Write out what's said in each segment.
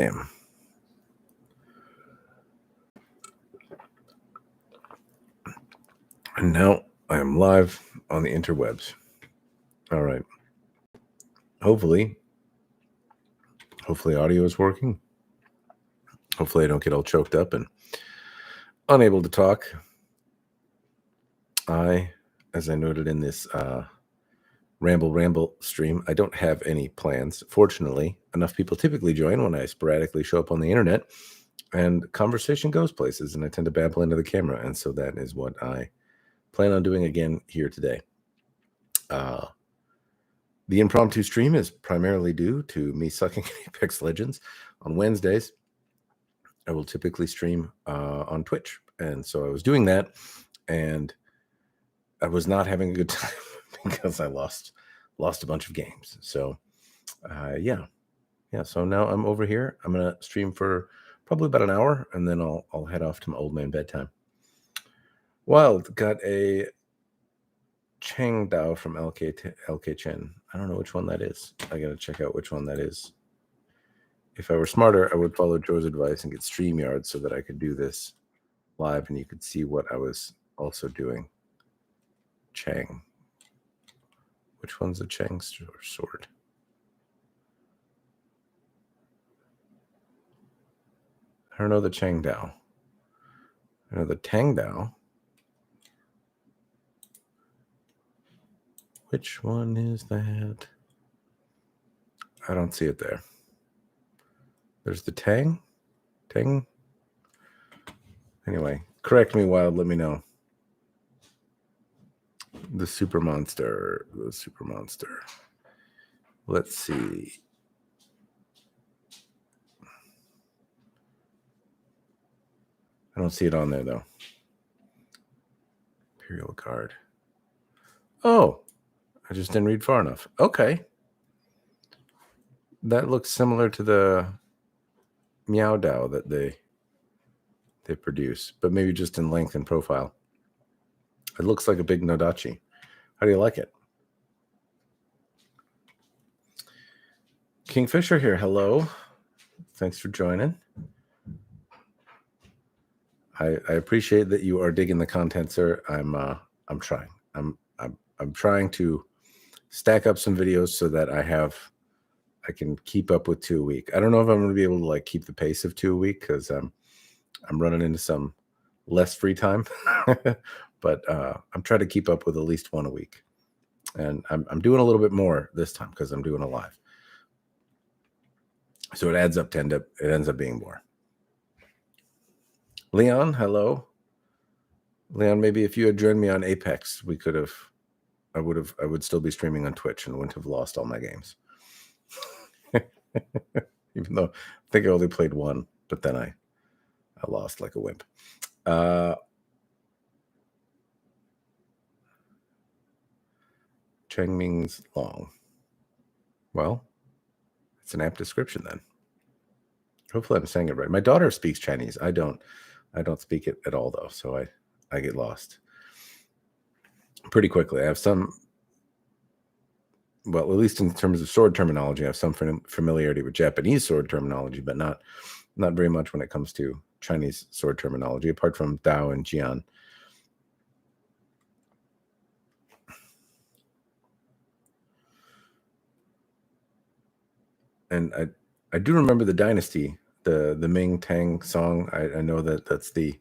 Damn. And now I am live on the interwebs. All right. Hopefully audio is working. Hopefully I don't get all choked up and unable to talk. As I noted in this Ramble stream, I don't have any plans. Fortunately, enough people typically join when I sporadically show up on the internet, and conversation goes places, and I tend to babble into the camera, and so that is what I plan on doing again here today. The impromptu stream is primarily due to me sucking at Apex Legends. On Wednesdays, I will typically stream on Twitch, and so I was doing that, and I was not having a good time because I lost a bunch of games. So, yeah. So now I'm over here. I'm gonna stream for probably about an hour, and then I'll head off to my old man bedtime. Wild got a Chang Dao from LK Chen. I don't know which one that is. I gotta check out which one that is. If I were smarter, I would follow Joe's advice and get StreamYard so that I could do this live and you could see what I was also doing. Chang. Which one's the Chang sword? I don't know the Chang Dao. I know the Tang Dao. Which one is that? I don't see it there. There's the Tang. Anyway, correct me, Wild. Let me know. The super monster. Let's see. I don't see it on there, though. Imperial Guard. Oh, I just didn't read far enough. Okay. That looks similar to the Meow Dao that they produce, but maybe just in length and profile. It looks like a big Nodachi. How do you like it? Kingfisher here. Hello. Thanks for joining. I appreciate that you are digging the content, sir. I'm trying. I'm trying to stack up some videos so that I can keep up with 2 a week. I don't know if I'm going to be able to like keep the pace of 2 a week because I'm running into some less free time, but I'm trying to keep up with at least 1 a week, and I'm doing a little bit more this time because I'm doing a live. So it adds up it ends up being more. Leon, hello. Leon, maybe if you had joined me on Apex, I would still be streaming on Twitch and wouldn't have lost all my games. Even though I think I only played one, but then I lost like a wimp. Chengming's long. Well, it's an apt description then. Hopefully I'm saying it right. My daughter speaks Chinese. I don't speak it at all though, so I get lost pretty quickly. I have some, well, at least in terms of sword terminology, I have some familiarity with Japanese sword terminology, but not very much when it comes to Chinese sword terminology, apart from Dao and Jian. And I do remember the dynasty, the Ming Tang song. I know that's the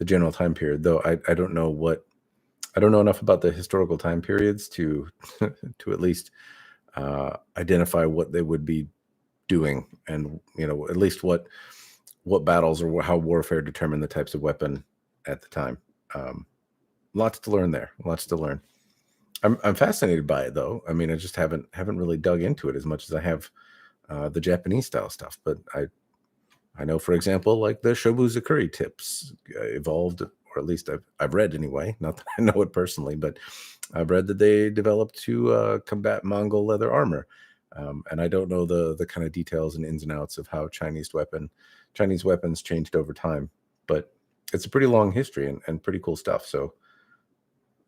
general time period, though I don't know enough about the historical time periods to at least identify what they would be doing, and at least what battles or how warfare determined the types of weapon at the time. Lots to learn there. Lots to learn. I'm fascinated by it though. I mean, I just haven't really dug into it as much as I have the Japanese style stuff. But I know, for example, like the Shobuzakuri tips evolved, or at least I've read anyway. Not that I know it personally, but I've read that they developed to combat Mongol leather armor. And I don't know the kind of details and ins and outs of how Chinese weapons changed over time, but it's a pretty long history and pretty cool stuff. So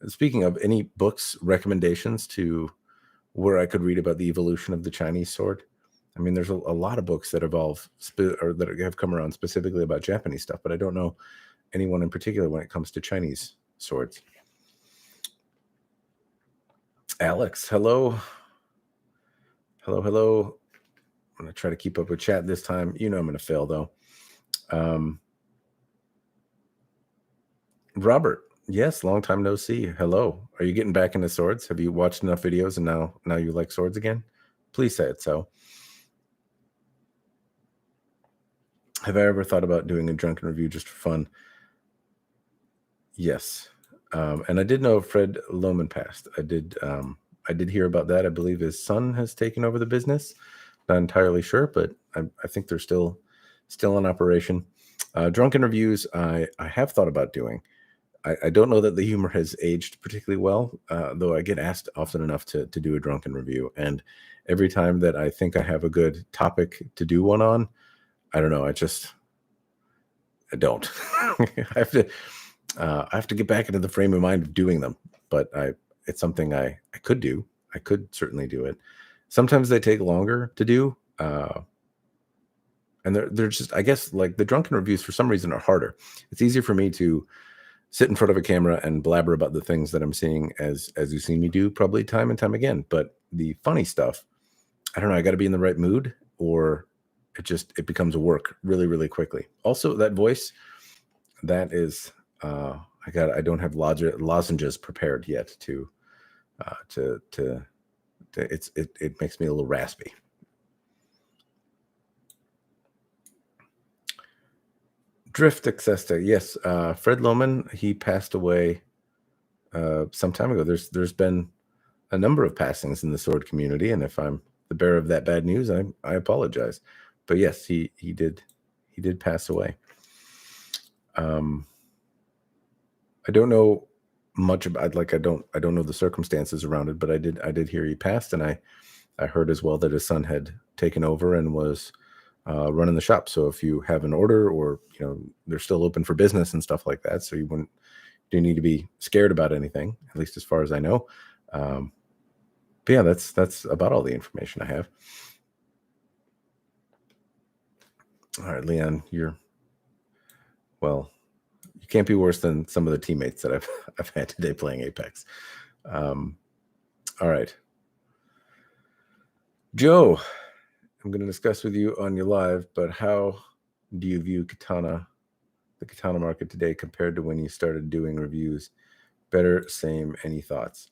speaking of, any books, recommendations to where I could read about the evolution of the Chinese sword? I mean, there's a lot of books that evolve or that have come around specifically about Japanese stuff, but I don't know anyone in particular when it comes to Chinese swords. Alex, hello. Hello. I'm going to try to keep up with chat this time. You know I'm going to fail, though. Robert, yes, long time no see. Hello. Are you getting back into swords? Have you watched enough videos and now you like swords again? Please say it so. Have I ever thought about doing a Drunken review just for fun? Yes. And I did know Fred Lohman passed. I did hear about that. I believe his son has taken over the business. Not entirely sure, but I think they're still in operation. Drunken reviews, I have thought about doing. I don't know that the humor has aged particularly well, though I get asked often enough to do a Drunken review. And every time that I think I have a good topic to do one on, I don't know. I don't. I have to get back into the frame of mind of doing them, but it's something I could do. I could certainly do it. Sometimes they take longer to do. And they're just, I guess, like the Drunken reviews for some reason are harder. It's easier for me to sit in front of a camera and blabber about the things that I'm seeing as you've seen me do probably time and time again. But the funny stuff, I don't know, I got to be in the right mood, or it becomes a work really, really quickly. Also, that voice, that is, I don't have lozenges prepared yet it makes me a little raspy. Drift Accesta, yes. Fred Lohman, he passed away some time ago. There's been a number of passings in the sword community, and if I'm the bearer of that bad news, I apologize. But yes, he did pass away. I don't know much about, like, I don't know the circumstances around it, but I did hear he passed, and I heard as well that his son had taken over and was running the shop. So if you have an order, or they're still open for business and stuff like that, so you do need to be scared about anything, at least as far as I know. But yeah, that's about all the information I have. All right, Leon, you can't be worse than some of the teammates that I've had today playing Apex. All right, Joe, I'm going to discuss with you on your live, but how do you view the katana market today compared to when you started doing reviews? Better, same, any thoughts?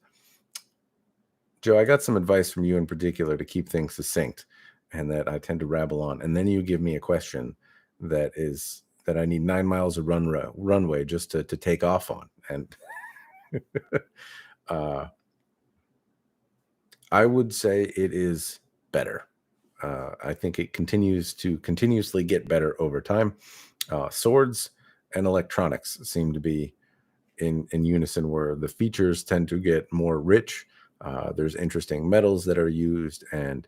Joe, I got some advice from you in particular to keep things succinct, and that I tend to rabble on. And then you give me a question that I need 9 miles of runway just to take off on. And I would say it is better. I think it continuously get better over time. Swords and electronics seem to be in unison, where the features tend to get more rich. There's interesting metals that are used, and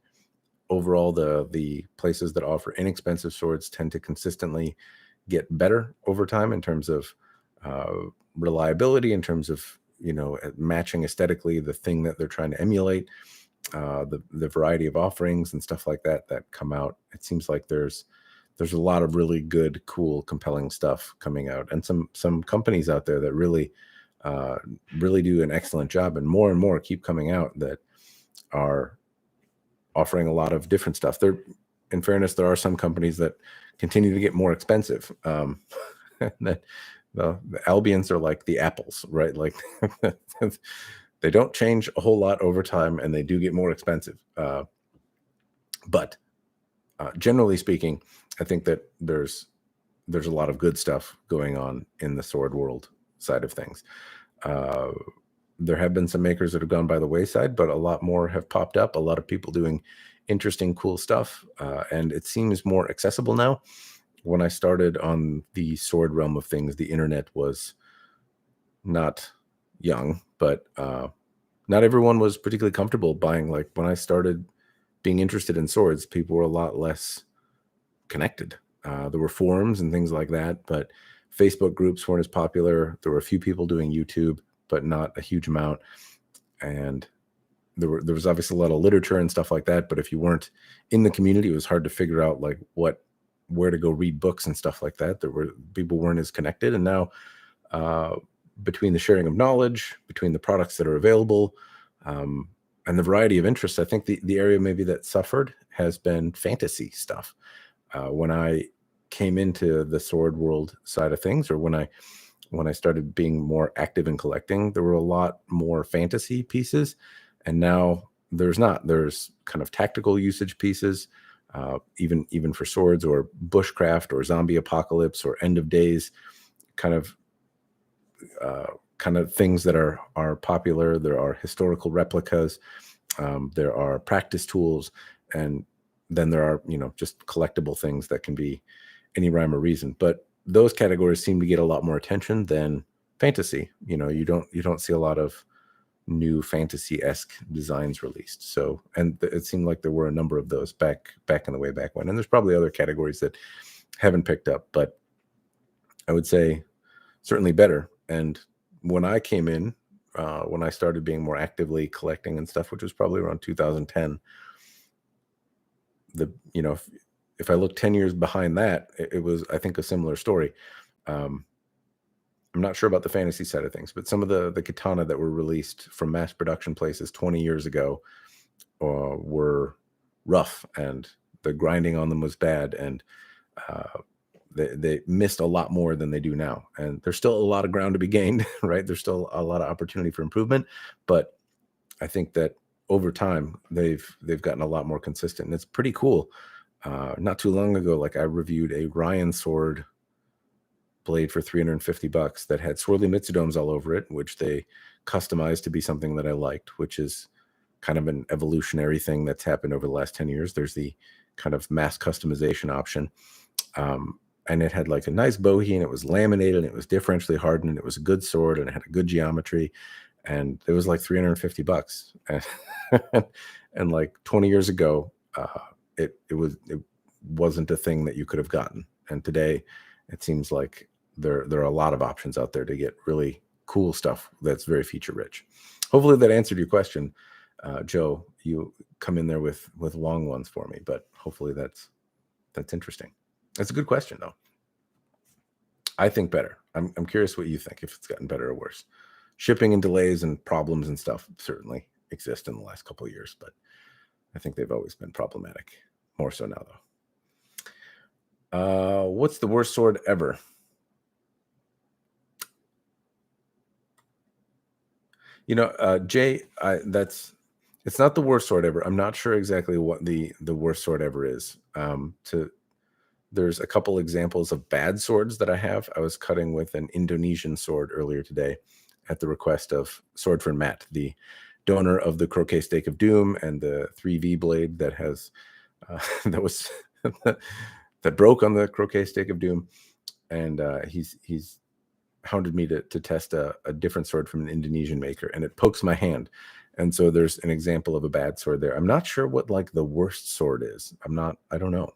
overall the places that offer inexpensive swords tend to consistently get better over time in terms of reliability, in terms of matching aesthetically the thing that they're trying to emulate, the variety of offerings and stuff like that come out. It seems like there's a lot of really good, cool, compelling stuff coming out, and some companies out there that really do an excellent job, and more keep coming out that are offering a lot of different stuff. In fairness, there are some companies that continue to get more expensive. That the Albions are like the apples, right? Like they don't change a whole lot over time, and they do get more expensive. But generally speaking, I think that there's a lot of good stuff going on in the sword world side of things. There have been some makers that have gone by the wayside, but a lot more have popped up. A lot of people doing interesting, cool stuff, and it seems more accessible now. When I started on the sword realm of things, the internet was not young, but not everyone was particularly comfortable buying. Like when I started being interested in swords, people were a lot less connected. There were forums and things like that, but Facebook groups weren't as popular. There were a few people doing YouTube, but not a huge amount. And there was obviously a lot of literature and stuff like that, but if you weren't in the community, it was hard to figure out like where to go read books and stuff like that. There were people weren't as connected, and now uh, between the sharing of knowledge, between the products that are available, um, and the variety of interests, I think the area maybe that suffered has been fantasy stuff. When I came into the sword world side of things, or when I started being more active in collecting, there were a lot more fantasy pieces, and now there's not. There's kind of tactical usage pieces, even for swords or bushcraft or zombie apocalypse or end of days, kind of uh, kind of things that are popular. There are historical replicas. There are practice tools, and then there are just collectible things that can be any rhyme or reason. But those categories seem to get a lot more attention than fantasy. You don't see a lot of new fantasy-esque designs released. So, and it seemed like there were a number of those back in the way back when. And there's probably other categories that haven't picked up, but I would say certainly better. And when I came in, when I started being more actively collecting and stuff, which was probably around 2010, the you know if I look 10 years behind that, it was, I think, a similar story. Um, I'm not sure about the fantasy side of things, but some of the katana that were released from mass production places 20 years ago were rough, and the grinding on them was bad, and uh, they missed a lot more than they do now. And there's still a lot of ground to be gained, right? There's still a lot of opportunity for improvement, but I think that over time they've gotten a lot more consistent, and it's pretty cool. Not too long ago, like I reviewed a Ryan sword blade for $350 that had swirly mitsudomes all over it, which they customized to be something that I liked, which is kind of an evolutionary thing that's happened over the last 10 years. There's the kind of mass customization option. And it had like a nice bowhee, and it was laminated, and it was differentially hardened, and it was a good sword, and it had a good geometry, and it was like $350. And like 20 years ago, it wasn't a thing that you could have gotten. And today it seems like there are a lot of options out there to get really cool stuff that's very feature rich. Hopefully that answered your question, Joe. You come in there with long ones for me, but hopefully that's interesting. That's a good question, though. I think better. I'm curious what you think, if it's gotten better or worse. Shipping and delays and problems and stuff certainly exist in the last couple of years, but I think they've always been problematic. More so now, though. What's the worst sword ever? Jay, it's not the worst sword ever. I'm not sure exactly what the worst sword ever is. There's a couple examples of bad swords that I have. I was cutting with an Indonesian sword earlier today at the request of Swordfriend Matt, the donor of the Croquet Stake of Doom and the 3V blade that has that was that broke on the Croquet Stake of Doom. And he's hounded me to test a different sword from an Indonesian maker, and it pokes my hand. And so there's an example of a bad sword there. I'm not sure what like the worst sword is. I don't know.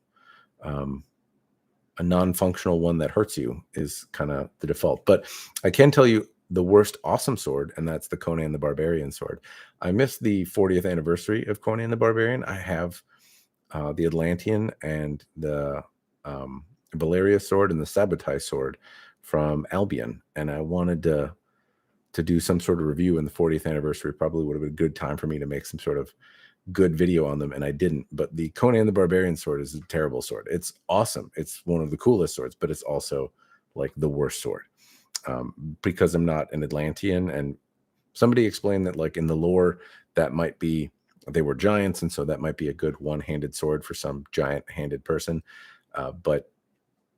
A non-functional one that hurts you is kind of the default. But I can tell you the worst awesome sword, and that's the Conan the Barbarian sword. I missed the 40th anniversary of Conan the Barbarian. I have the Atlantean and the Valeria sword and the Sabotage sword from Albion, and I wanted to do some sort of review in the 40th anniversary. Probably would have been a good time for me to make some sort of good video on them, and I didn't. But the Conan the Barbarian sword is a terrible sword. It's awesome. It's one of the coolest swords, but it's also like the worst sword, because I'm not an Atlantean. And somebody explained that like in the lore, that might be, they were giants, and so that might be a good one-handed sword for some giant-handed person. But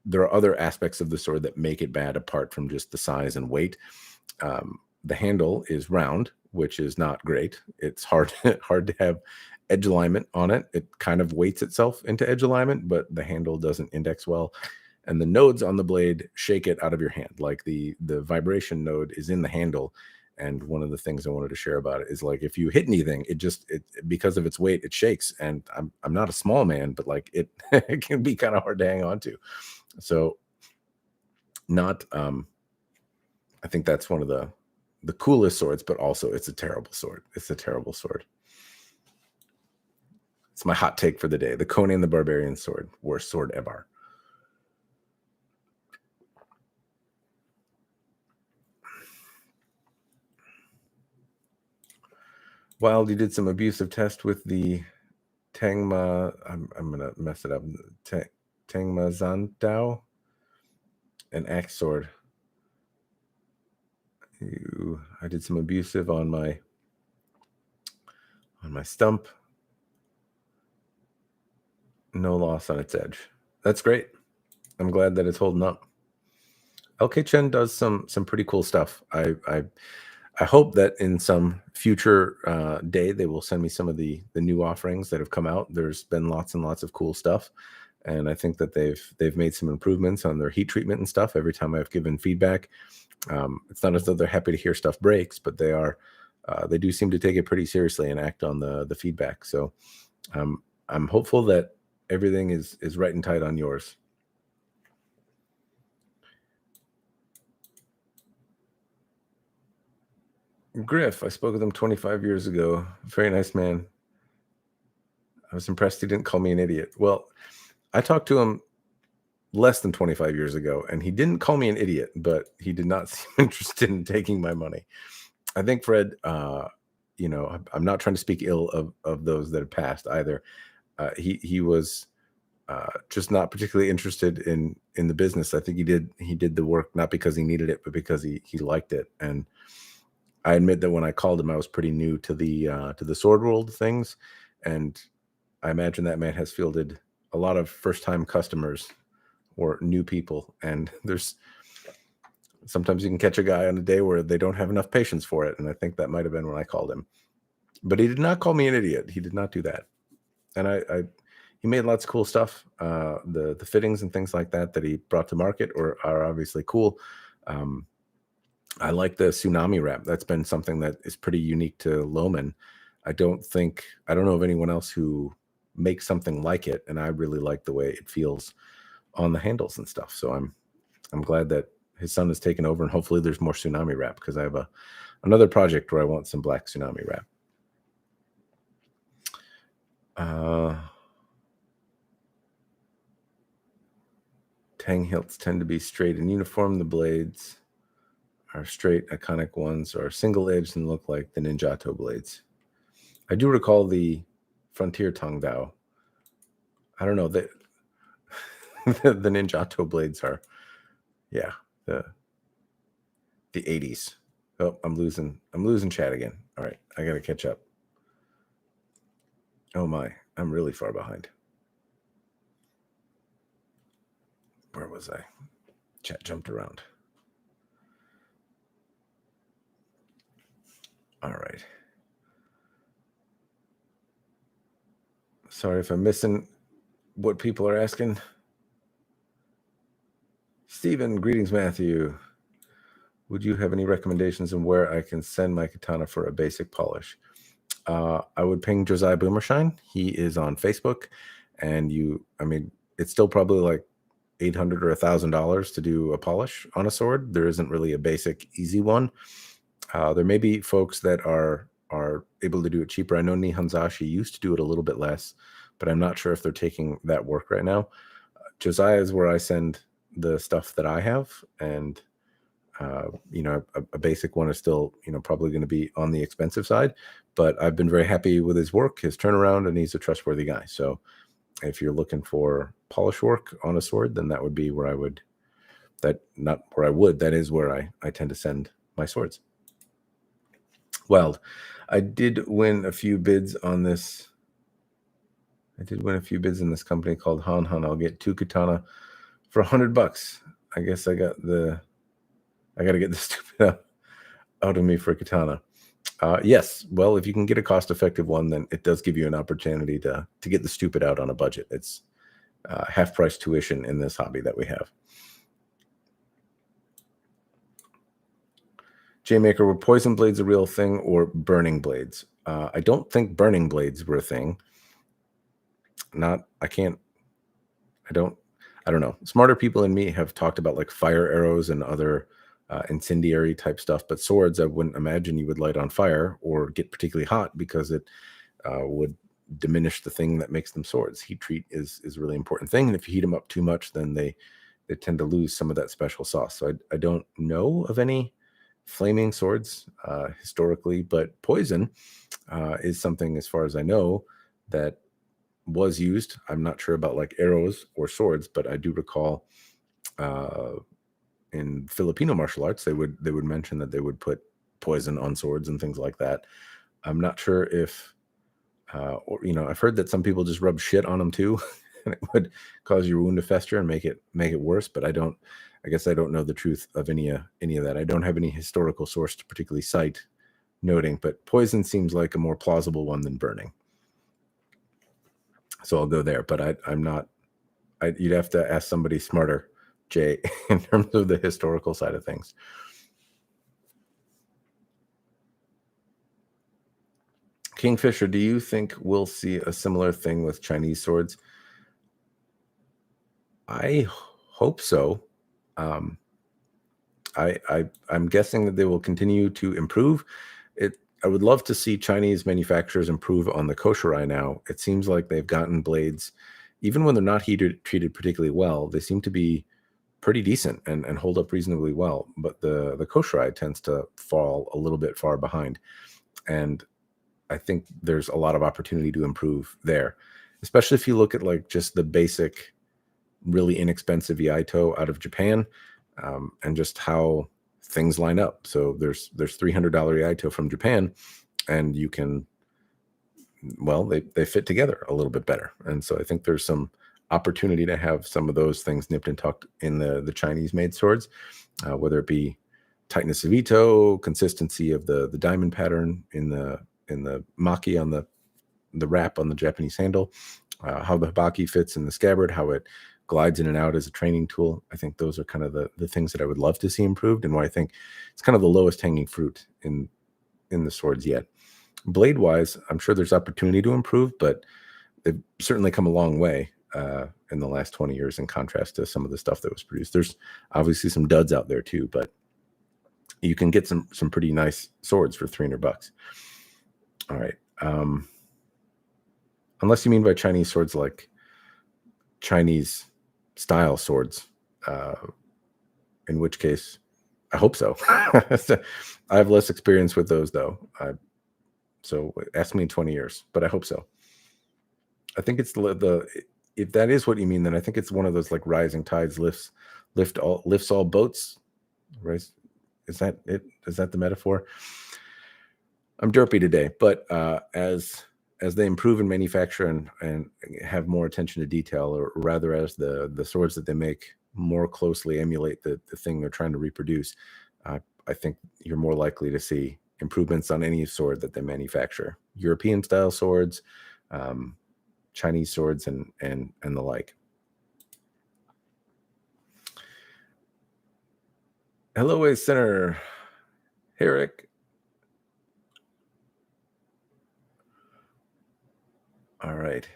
there are other aspects of the sword that make it bad apart from just the size and weight. The handle is round, which is not great. It's hard to have edge alignment on it. It kind of weights itself into edge alignment, but the handle doesn't index well. And the nodes on the blade shake it out of your hand. Like the vibration node is in the handle. And one of the things I wanted to share about it is like if you hit anything, it because of its weight, it shakes. And I'm not a small man, but like it can be kind of hard to hang on to. So not I think that's one of the coolest swords, but also it's a terrible sword. It's a terrible sword. It's my hot take for the day. The Conan the Barbarian sword, worst sword ever. Wild, you did some abusive test with the Tangma. I'm gonna mess it up. Tangma Zandao, an axe sword. I did some abusive on my stump. No loss on its edge. That's great. I'm glad that it's holding up. LK Chen does some pretty cool stuff. I hope that in some future day they will send me some of the new offerings that have come out. There's been lots and lots of cool stuff, and I think that they've made some improvements on their heat treatment and stuff. Every time I've given feedback, it's not as though they're happy to hear stuff breaks, but they do seem to take it pretty seriously and act on the feedback. So I'm hopeful that everything is right and tight on yours. Griff, I spoke with him 25 years ago. Very nice man. I was impressed he didn't call me an idiot. Well, I talked to him less than 25 years ago, and he didn't call me an idiot, but he did not seem interested in taking my money. I think, Fred, I'm not trying to speak ill of those that have passed either. He was just not particularly interested in the business. I think he did the work not because he needed it, but because he liked it. And I admit that when I called him, I was pretty new to the sword world things, and I imagine that man has fielded a lot of first-time customers or new people. And there's sometimes you can catch a guy on a day where they don't have enough patience for it, and I think that might have been when I called him. But he did not call me an idiot. He did not do that, and he made lots of cool stuff. The fittings and things like that he brought to market are obviously cool. I like the tsunami wrap. That's been something that is pretty unique to Loman. I don't know of anyone else who makes something like it, and I really like the way it feels on the handles and stuff. So I'm glad that his son has taken over, and hopefully there's more tsunami wrap, because I have another project where I want some black tsunami wrap. Tang hilts tend to be straight and uniform. The blades are straight, iconic ones are single-edged and look like the Ninjato blades. I do recall the Frontier Tong Dao. I don't know, the Ninjato blades are, yeah, the 80s. Oh, I'm losing chat again. All right, I gotta catch up. Oh my, I'm really far behind. Where was I? Chat jumped around. All right. Sorry if I'm missing what people are asking. Stephen, greetings, Matthew. Would you have any recommendations on where I can send my katana for a basic polish? I would ping Josiah Boomershine. He is on Facebook, and it's still probably like $800 or $1,000 to do a polish on a sword. There isn't really a basic easy one. There may be folks that are able to do it cheaper. I know Nihonzashi used to do it a little bit less, but I'm not sure if they're taking that work right now. Josiah is where I send the stuff that I have, and a basic one is still probably going to be on the expensive side, but I've been very happy with his work, his turnaround, and he's a trustworthy guy. So if you're looking for polish work on a sword, then that would be where that is where I tend to send my swords. Wild, I did win a few bids on this. I did win a few bids in this company called Han. I'll get 2 katana for $100. I guess I got to get the stupid out of me for katana. Yes. Well, if you can get a cost-effective one, then it does give you an opportunity to get the stupid out on a budget. It's half-price tuition in this hobby that we have. J-Maker, were poison blades a real thing or burning blades? I don't think burning blades were a thing. I don't know. Smarter people than me have talked about like fire arrows and other incendiary type stuff, but swords, I wouldn't imagine you would light on fire or get particularly hot, because it would diminish the thing that makes them swords. Heat treat is a really important thing, and if you heat them up too much, then they tend to lose some of that special sauce. So I don't know of any flaming swords historically, but poison is something, as far as I know, that was used. I'm not sure about like arrows or swords, but I do recall in Filipino martial arts they would mention that they would put poison on swords and things like that. I'm not sure if or I've heard that some people just rub shit on them too, and it would cause your wound to fester and make it worse. But I guess I don't know the truth of any of that. I don't have any historical source to particularly cite noting, but poison seems like a more plausible one than burning. So I'll go there, but I'm not. You'd have to ask somebody smarter, Jay, in terms of the historical side of things. Kingfisher, do you think we'll see a similar thing with Chinese swords? I hope so. I'm guessing that they will continue to improve. I would love to see Chinese manufacturers improve on the kosher eye now. It seems like they've gotten blades, even when they're not treated particularly well, they seem to be pretty decent and hold up reasonably well. But the kosher eye tends to fall a little bit far behind. And I think there's a lot of opportunity to improve there, especially if you look at like just the basic, really inexpensive Yaito out of Japan, and just how things line up. So there's $300 Yaito from Japan, and you can, well, they fit together a little bit better. And so I think there's some opportunity to have some of those things nipped and tucked in the Chinese made swords, whether it be tightness of Ito, consistency of the diamond pattern in the maki on the wrap on the Japanese handle, how the habaki fits in the scabbard, how it glides in and out as a training tool. I think those are kind of the things that I would love to see improved, and why I think it's kind of the lowest hanging fruit in the swords yet. Blade wise, I'm sure there's opportunity to improve, but they've certainly come a long way in the last 20 years in contrast to some of the stuff that was produced. There's obviously some duds out there too, but you can get some pretty nice swords for $300. All right. Unless you mean by Chinese swords like Chinese style swords, in which case I hope so. I have less experience with those though. So ask me in 20 years, but I hope so. I think it's if that is what you mean, then I think it's one of those like rising tides lifts all boats. Right? Is that it? Is that the metaphor? I'm derpy today, but as they improve in manufacture and have more attention to detail, or rather as the swords that they make more closely emulate the thing they're trying to reproduce, I think you're more likely to see improvements on any sword that they manufacture. European style swords, Chinese swords, and the like. Hello, Center. Hey, Rick. All right.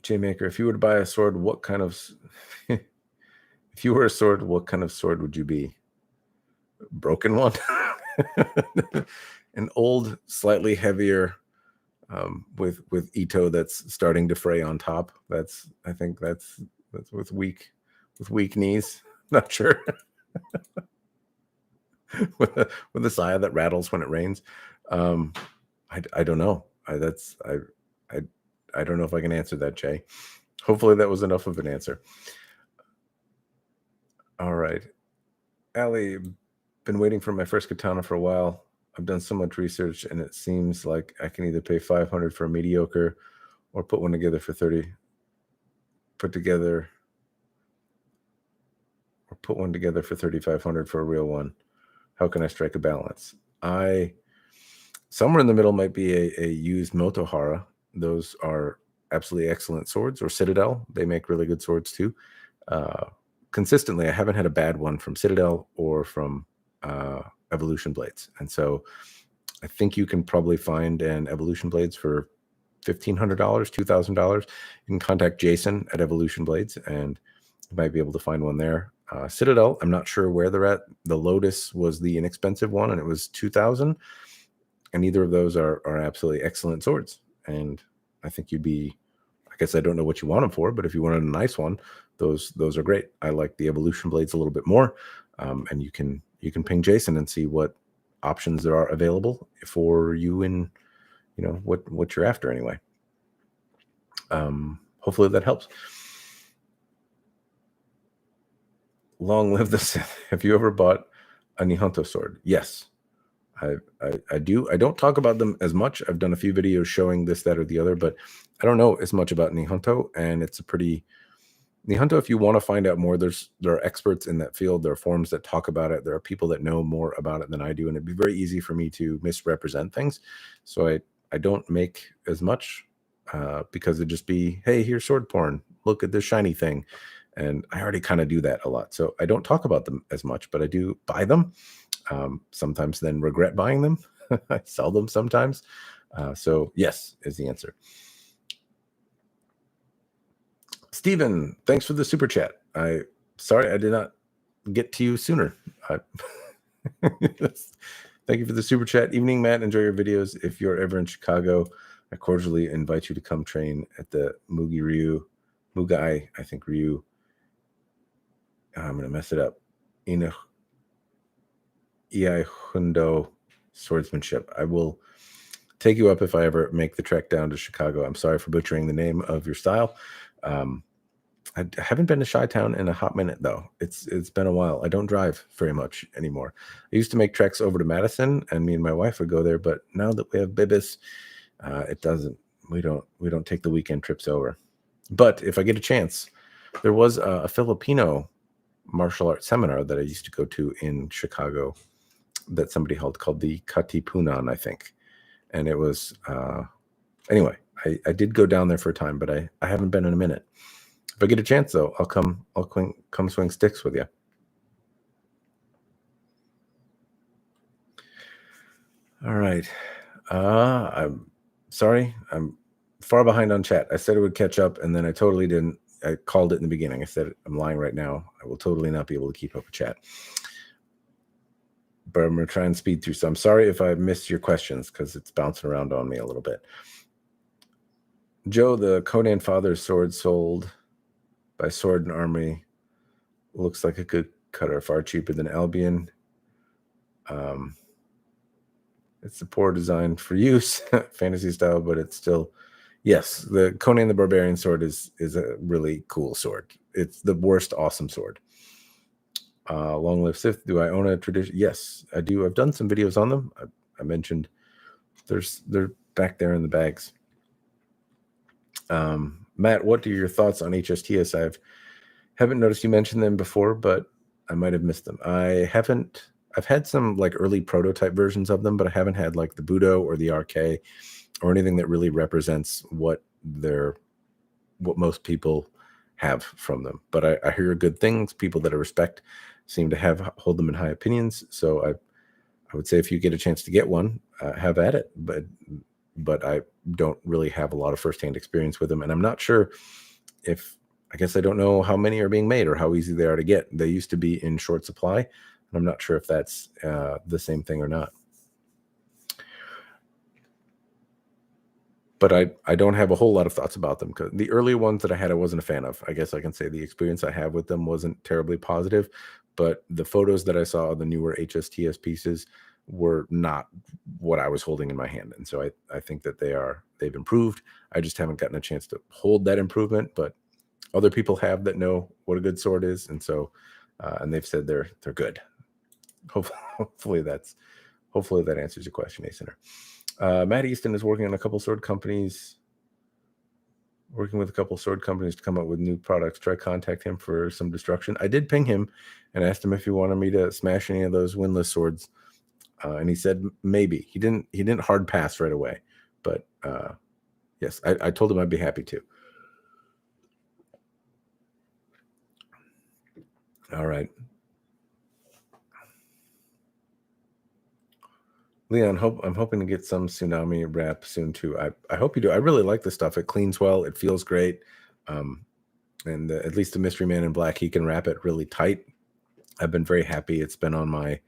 J-Maker, if you were to buy a sword, what kind of... if you were a sword, what kind of sword would you be? Broken one? An old, slightly heavier, with Ito that's starting to fray on top. I think that's with weak knees. Not sure. with a saya that rattles when it rains. I don't know. I don't know if I can answer that, Jay. Hopefully that was enough of an answer. All right. Allie, been waiting for my first katana for a while. I've done so much research, and it seems like I can either pay $500 for a mediocre or put one together for $30. Put one together for $3,500 for a real one. How can I strike a balance? Somewhere in the middle might be a used Motohara. Those are absolutely excellent swords. Or Citadel. They make really good swords too. Consistently, I haven't had a bad one from Citadel or from Evolution Blades. And so I think you can probably find an Evolution Blades for $1,500, $2,000. You can contact Jason at Evolution Blades, and you might be able to find one there. Citadel, I'm not sure where they're at. The Lotus was the inexpensive one, and it was $2,000. And either of those are absolutely excellent swords. And I think you'd be, I guess I don't know what you want them for, but if you wanted a nice one, those are great. I like the evolution blades a little bit more. And you can ping Jason and see what options there are available for you and what you're after anyway. Hopefully that helps. Long live the Sith. Have you ever bought a Nihonto sword? Yes, I do. I don't talk about them as much. I've done a few videos showing this, that, or the other, but I don't know as much about Nihonto, and it's a pretty Nihonto. If you want to find out more, there are experts in that field. There are forums that talk about it. There are people that know more about it than I do, and it'd be very easy for me to misrepresent things. So I don't make as much because it'd just be, hey, here's sword porn. Look at this shiny thing. And I already kind of do that a lot. So I don't talk about them as much, but I do buy them. Sometimes then regret buying them. I sell them sometimes. So yes, is the answer. Steven, thanks for the super chat. Sorry I did not get to you sooner. Thank you for the super chat. Evening, Matt. Enjoy your videos. If you're ever in Chicago, I cordially invite you to come train at the Mugai, I think Ryu. I'm going to mess it up. Iai Hundo swordsmanship. I will take you up if I ever make the trek down to Chicago. I'm sorry for butchering the name of your style. I haven't been to Chi-Town in a hot minute, though. It's been a while. I don't drive very much anymore. I used to make treks over to Madison, and me and my wife would go there. But now that we have Bibis, it doesn't. We don't take the weekend trips over. But if I get a chance, there was a Filipino martial arts seminar that I used to go to in Chicago that somebody held called the Katipunan, I think. And it was anyway, I did go down there for a time, but I haven't been in a minute. If I get a chance, though, I'll come swing sticks with you. All right. I'm sorry. I'm far behind on chat. I said it would catch up, and then I totally didn't. I called it in the beginning. I said I'm lying right now. I will totally not be able to keep up with chat. But I'm going to try and speed through. So I'm sorry if I missed your questions because it's bouncing around on me a little bit. Joe, the Conan father's sword sold by Sword and Armory looks like a good cutter, far cheaper than Albion. It's a poor design for use, fantasy style, but it's still, yes, the Conan the Barbarian sword is a really cool sword. It's the worst awesome sword. Long live Sith. Do I own a tradition? Yes, I do. I've done some videos on them. I mentioned they're back there in the bags. Matt, what are your thoughts on HSTS? Haven't noticed you mentioned them before, but I might have missed them. I've had some like early prototype versions of them, but I haven't had like the Budo or the RK or anything that really represents what most people have from them. But I hear good things. People that I respect seem to hold them in high opinions. So I would say if you get a chance to get one, have at it. But I don't really have a lot of firsthand experience with them, and I'm not sure I guess I don't know how many are being made or how easy they are to get. They used to be in short supply, and I'm not sure if that's the same thing or not. But I don't have a whole lot of thoughts about them because the earlier ones that I had, I wasn't a fan of. I guess I can say the experience I have with them wasn't terribly positive, but the photos that I saw of the newer HSTS pieces were not what I was holding in my hand. And so I think that they've improved. I just haven't gotten a chance to hold that improvement, but other people have that know what a good sword is. And so, and they've said they're good. Hopefully that answers your question, Asener. Matt Easton is working with a couple sword companies to come up with new products. Try contact him for some destruction. I did ping him and asked him if he wanted me to smash any of those windless swords. And he said maybe. He didn't hard pass right away. But yes, I told him I'd be happy to. All right. Leon, I'm hoping to get some Tsunami wrap soon too. I hope you do. I really like the stuff. It cleans well. It feels great. And at least the Mystery Man in Black, he can wrap it really tight. I've been very happy. It's been on my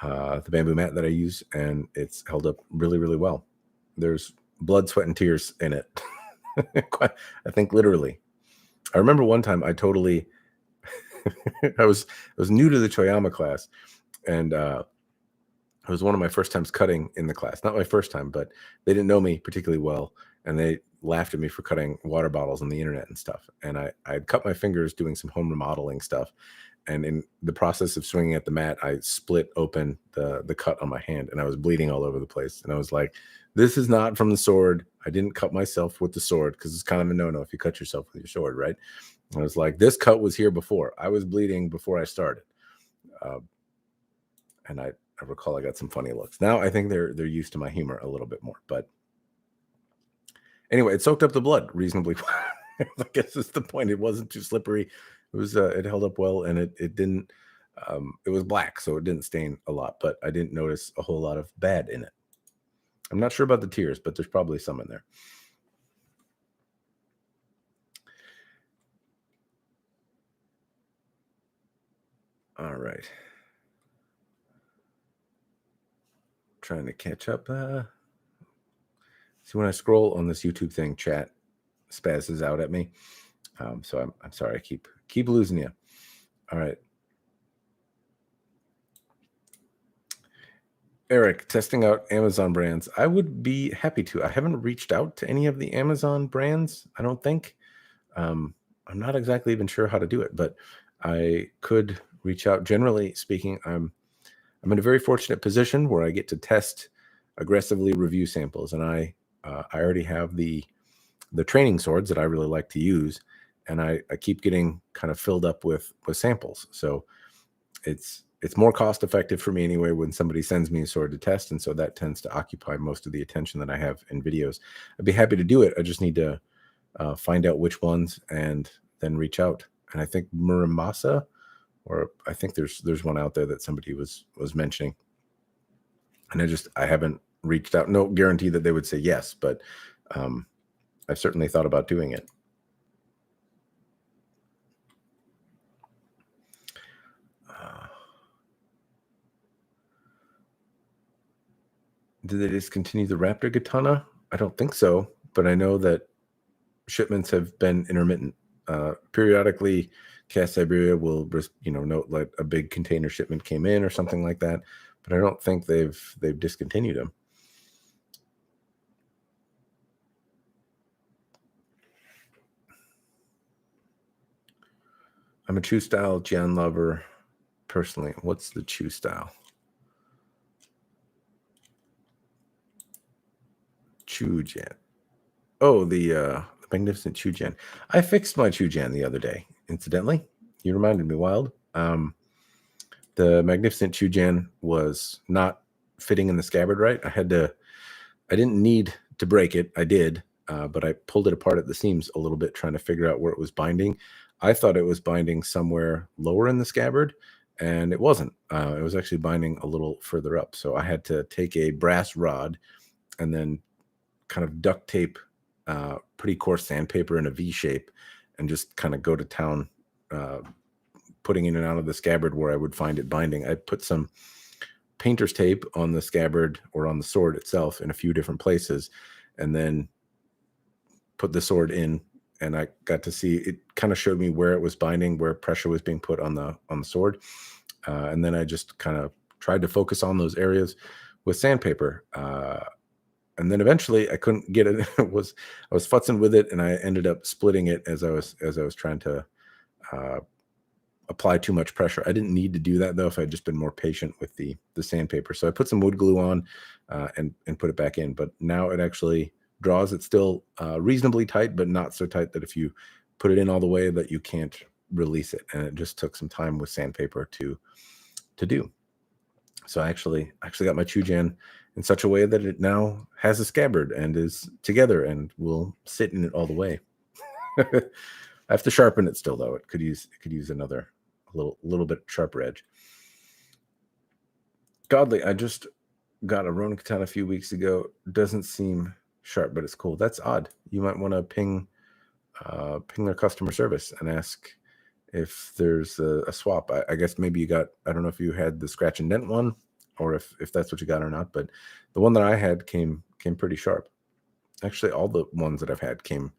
the bamboo mat that I use, and it's held up really, really well. There's blood, sweat, and tears in it. I think literally. I remember one time I totally, I was new to the Choyama class, and it was one of my first times cutting in the class. Not my first time, but they didn't know me particularly well, and they laughed at me for cutting water bottles on the internet and stuff. And I had cut my fingers doing some home remodeling stuff, and in the process of swinging at the mat, I split open the cut on my hand, and I was bleeding all over the place. And I was like, "This is not from the sword. I didn't cut myself with the sword, because it's kind of a no-no if you cut yourself with your sword, right?" And I was like, "This cut was here before. I was bleeding before I started." And I recall I got some funny looks. Now I think they're used to my humor a little bit more. But anyway, it soaked up the blood reasonably well. I guess that's the point. It wasn't too slippery. It was it held up well, and it didn't. It was black, so it didn't stain a lot. But I didn't notice a whole lot of bad in it. I'm not sure about the tears, but there's probably some in there. All right. Trying to catch up. See, when I scroll on this YouTube thing, chat spazzes out at me. So I'm sorry. I keep losing you. All right. Eric, testing out Amazon brands. I would be happy to. I haven't reached out to any of the Amazon brands, I don't think. I'm not exactly even sure how to do it, but I could reach out. Generally speaking, I'm in a very fortunate position where I get to test aggressively review samples, and I already have the training swords that I really like to use, and I keep getting kind of filled up with samples. So it's more cost effective for me anyway when somebody sends me a sword to test, and so that tends to occupy most of the attention that I have in videos. I'd be happy to do it. I just need to find out which ones and then reach out. And I think Muramasa, or I think there's one out there that somebody was mentioning, and I haven't reached out. No guarantee that they would say yes, but I've certainly thought about doing it. Did they discontinue the Raptor katana? I don't think so, but I know that shipments have been intermittent. Periodically, Cast Siberia will, note like a big container shipment came in or something like that, but I don't think they've discontinued them. I'm a Chew style Jian lover personally. What's the Chew style? Chew Jian. Oh, the magnificent Chew Jian. I fixed my Chew Jian the other day, incidentally. You reminded me, Wild. The magnificent Chew Jian was not fitting in the scabbard right. I didn't need to break it. I did, but I pulled it apart at the seams a little bit, trying to figure out where it was binding. I thought it was binding somewhere lower in the scabbard, and it wasn't. It was actually binding a little further up. So I had to take a brass rod and then kind of duct tape pretty coarse sandpaper in a V shape and just kind of go to town, putting in and out of the scabbard where I would find it binding. I put some painter's tape on the scabbard or on the sword itself in a few different places, and then put the sword in, and I got to see it. Kind of showed me where it was binding, where pressure was being put on the sword, and then I just kind of tried to focus on those areas with sandpaper. And then eventually I couldn't get it. I was futzing with it, and I ended up splitting it as I was trying to apply too much pressure. I didn't need to do that though if I'd just been more patient with the sandpaper. So I put some wood glue on and put it back in. But now it actually draws. It's still reasonably tight, but not so tight that if you put it in all the way that you can't release it. And it just took some time with sandpaper to do. So I actually got my Chujan in such a way that it now has a scabbard and is together and will sit in it all the way. I have to sharpen it still though. It could use another little bit sharper edge. Godly, I just got a Ronin katana a few weeks ago. Doesn't seem sharp, but it's cool. That's odd. You might want to ping their customer service and ask if there's a swap. I guess maybe you got, I don't know if you had the scratch and dent one or if that's what you got or not. But the one that I had came pretty sharp. Actually, all the ones that I've had came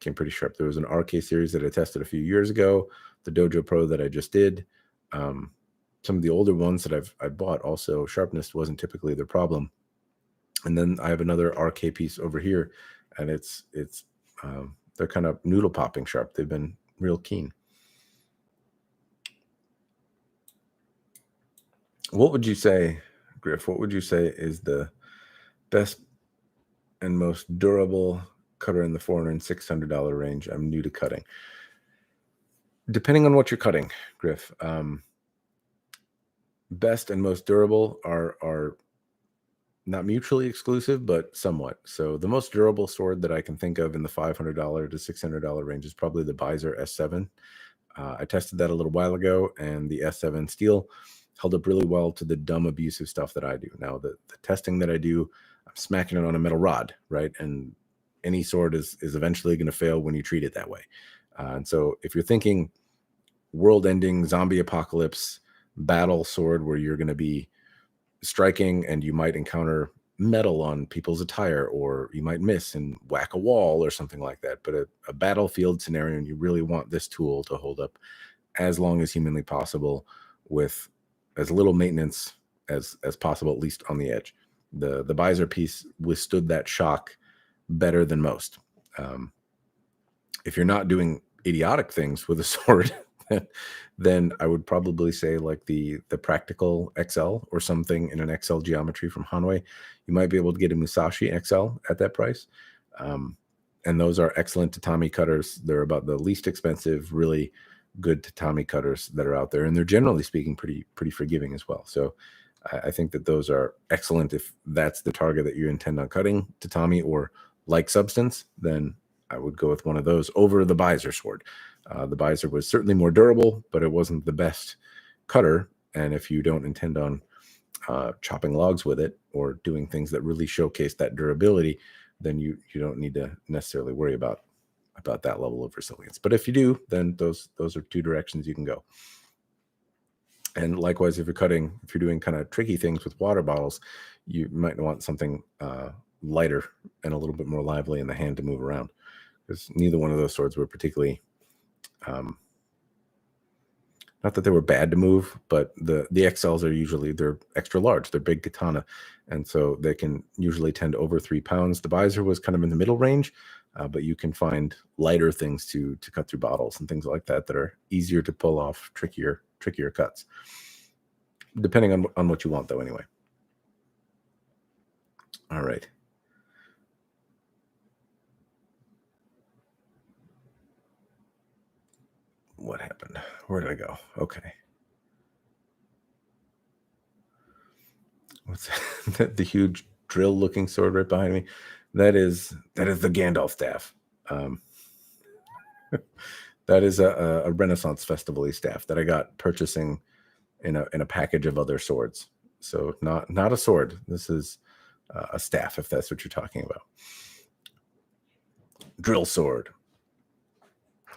pretty sharp. There was an RK series that I tested a few years ago, the Dojo Pro that I just did. Some of the older ones that I bought also, sharpness wasn't typically their problem. And then I have another RK piece over here, and it's they're kind of noodle popping sharp. They've been real keen. What would you say, Griff? What would you say is the best and most durable cutter in the $400 and $600 range? I'm new to cutting. Depending on what you're cutting, Griff, best and most durable are not mutually exclusive, but somewhat. So the most durable sword that I can think of in the $500 to $600 range is probably the Beiser S7. I tested that a little while ago, and the S7 steel held up really well to the dumb abusive stuff that I do. Now, the testing that I do, I'm smacking it on a metal rod, right? And any sword is eventually going to fail when you treat it that way. And so if you're thinking world-ending zombie apocalypse battle sword where you're going to be striking and you might encounter metal on people's attire, or you might miss and whack a wall or something like that, but a battlefield scenario, and you really want this tool to hold up as long as humanly possible with as little maintenance as possible, at least on the edge. The Beiser piece withstood that shock better than most. If you're not doing idiotic things with a sword, then I would probably say like the Practical XL or something in an XL geometry from Hanwei. You might be able to get a Musashi XL at that price. And those are excellent tatami cutters. They're about the least expensive, really good tatami cutters that are out there. And they're generally speaking pretty forgiving as well. So I think that those are excellent. If that's the target that you intend on cutting, tatami or like substance, then I would go with one of those over the Beiser sword. The Beiser was certainly more durable, but it wasn't the best cutter. And if you don't intend on chopping logs with it or doing things that really showcase that durability, then you don't need to necessarily worry about that level of resilience. But if you do, then those are two directions you can go. And likewise, if you're doing kind of tricky things with water bottles, you might want something lighter and a little bit more lively in the hand to move around, because neither one of those swords were particularly not that they were bad to move, but the XLs are usually, they're extra large, they're big katana, and so they can usually tend over 3 pounds. The Beiser was kind of in the middle range, but you can find lighter things to cut through bottles and things like that are easier to pull off, trickier cuts, depending on what you want, though. Anyway, all right. What happened? Where did I go? Okay. What's that? The huge drill-looking sword right behind me? That is the Gandalf staff. That is a Renaissance Festival-y staff that I got purchasing in a package of other swords. So not a sword. This is a staff, if that's what you're talking about. Drill sword.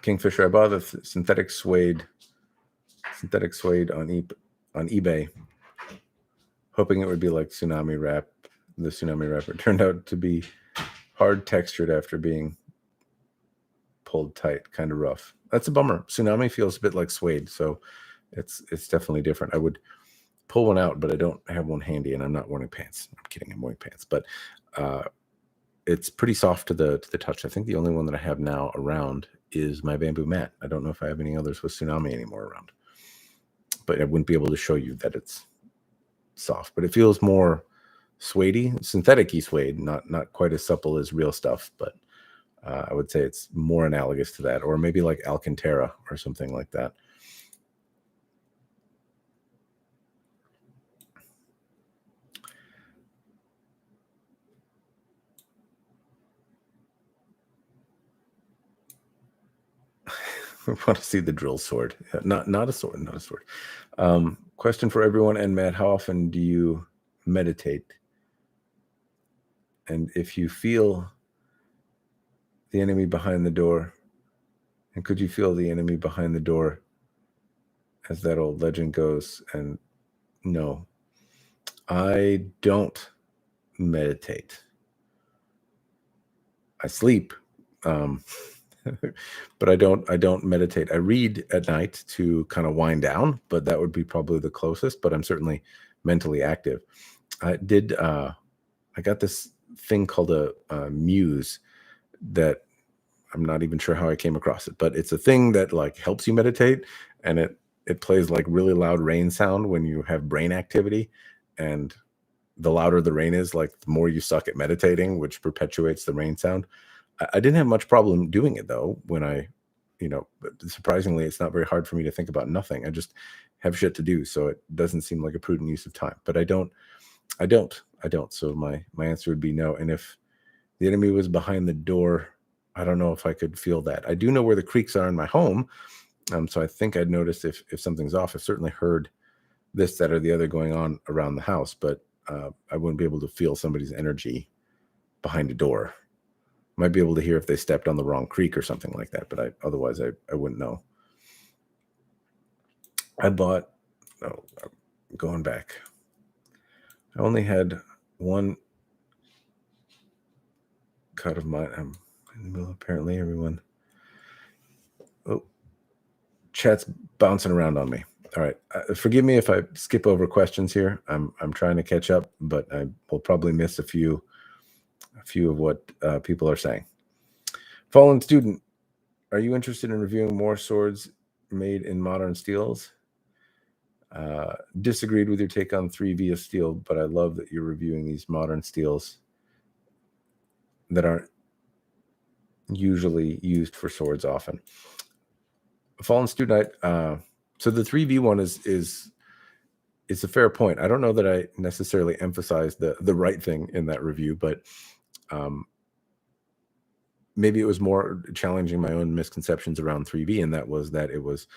Kingfisher. I bought a synthetic suede on eBay, hoping it would be like Tsunami Wrap. The Tsunami Wrap, it turned out to be hard textured after being pulled tight, kind of rough. That's a bummer. Tsunami feels a bit like suede, so it's definitely different. I would pull one out, but I don't have one handy, and I'm not wearing pants. I'm kidding, I'm wearing pants, but it's pretty soft to the touch. I think the only one that I have now around is my bamboo mat. I don't know if I have any others with Tsunami anymore around, but I wouldn't be able to show you that it's soft, but it feels more suede-y, synthetic-y suede, not quite as supple as real stuff, but I would say it's more analogous to that, or maybe like Alcantara or something like that. We want to see the drill sword. Not a sword, not a sword. Question for everyone and Matt: how often do you meditate? And if you feel the enemy behind the door, and could you feel the enemy behind the door, as that old legend goes? And no, I don't meditate. I sleep, um, but I don't meditate. I read at night to kind of wind down, but that would be probably the closest. But I'm certainly mentally active. I did. I got this thing called a muse that I'm not even sure how I came across it, but it's a thing that like helps you meditate, and it plays like really loud rain sound when you have brain activity, and the louder the rain is, like the more you suck at meditating, which perpetuates the rain sound. I didn't have much problem doing it though when but surprisingly, it's not very hard for me to think about nothing. I just have shit to do, so it doesn't seem like a prudent use of time. But I don't. So my answer would be no. And if the enemy was behind the door, I don't know if I could feel that. I do know where the creaks are in my home, so I think I'd notice if something's off. I've certainly heard this, that, or the other going on around the house, but I wouldn't be able to feel somebody's energy behind a door. Might be able to hear if they stepped on the wrong creak or something like that, but otherwise I wouldn't know. I bought, oh, going back. I only had one cut of mine. I'm in the middle. Apparently, everyone. Oh, chat's bouncing around on me. All right, forgive me if I skip over questions here. I'm trying to catch up, but I will probably miss a few of what people are saying. Fallen student, are you interested in reviewing more swords made in modern steels? Disagreed with your take on 3V of steel, but I love that you're reviewing these modern steels that aren't usually used for swords often. Fallen student, so the 3V one is a fair point. I don't know that I necessarily emphasized the right thing in that review, but maybe it was more challenging my own misconceptions around 3V, and that was that it was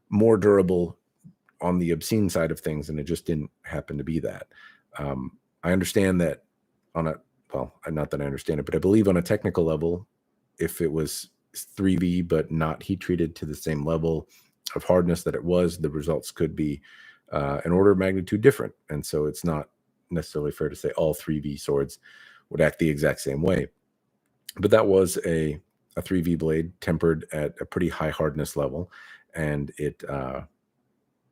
more durable on the obscene side of things, and it just didn't happen to be that. I understand that not that I understand it, but I believe on a technical level, if it was 3V but not heat treated to the same level of hardness that it was, the results could be an order of magnitude different. And so it's not necessarily fair to say all 3V swords would act the exact same way. But that was a 3V blade tempered at a pretty high hardness level, and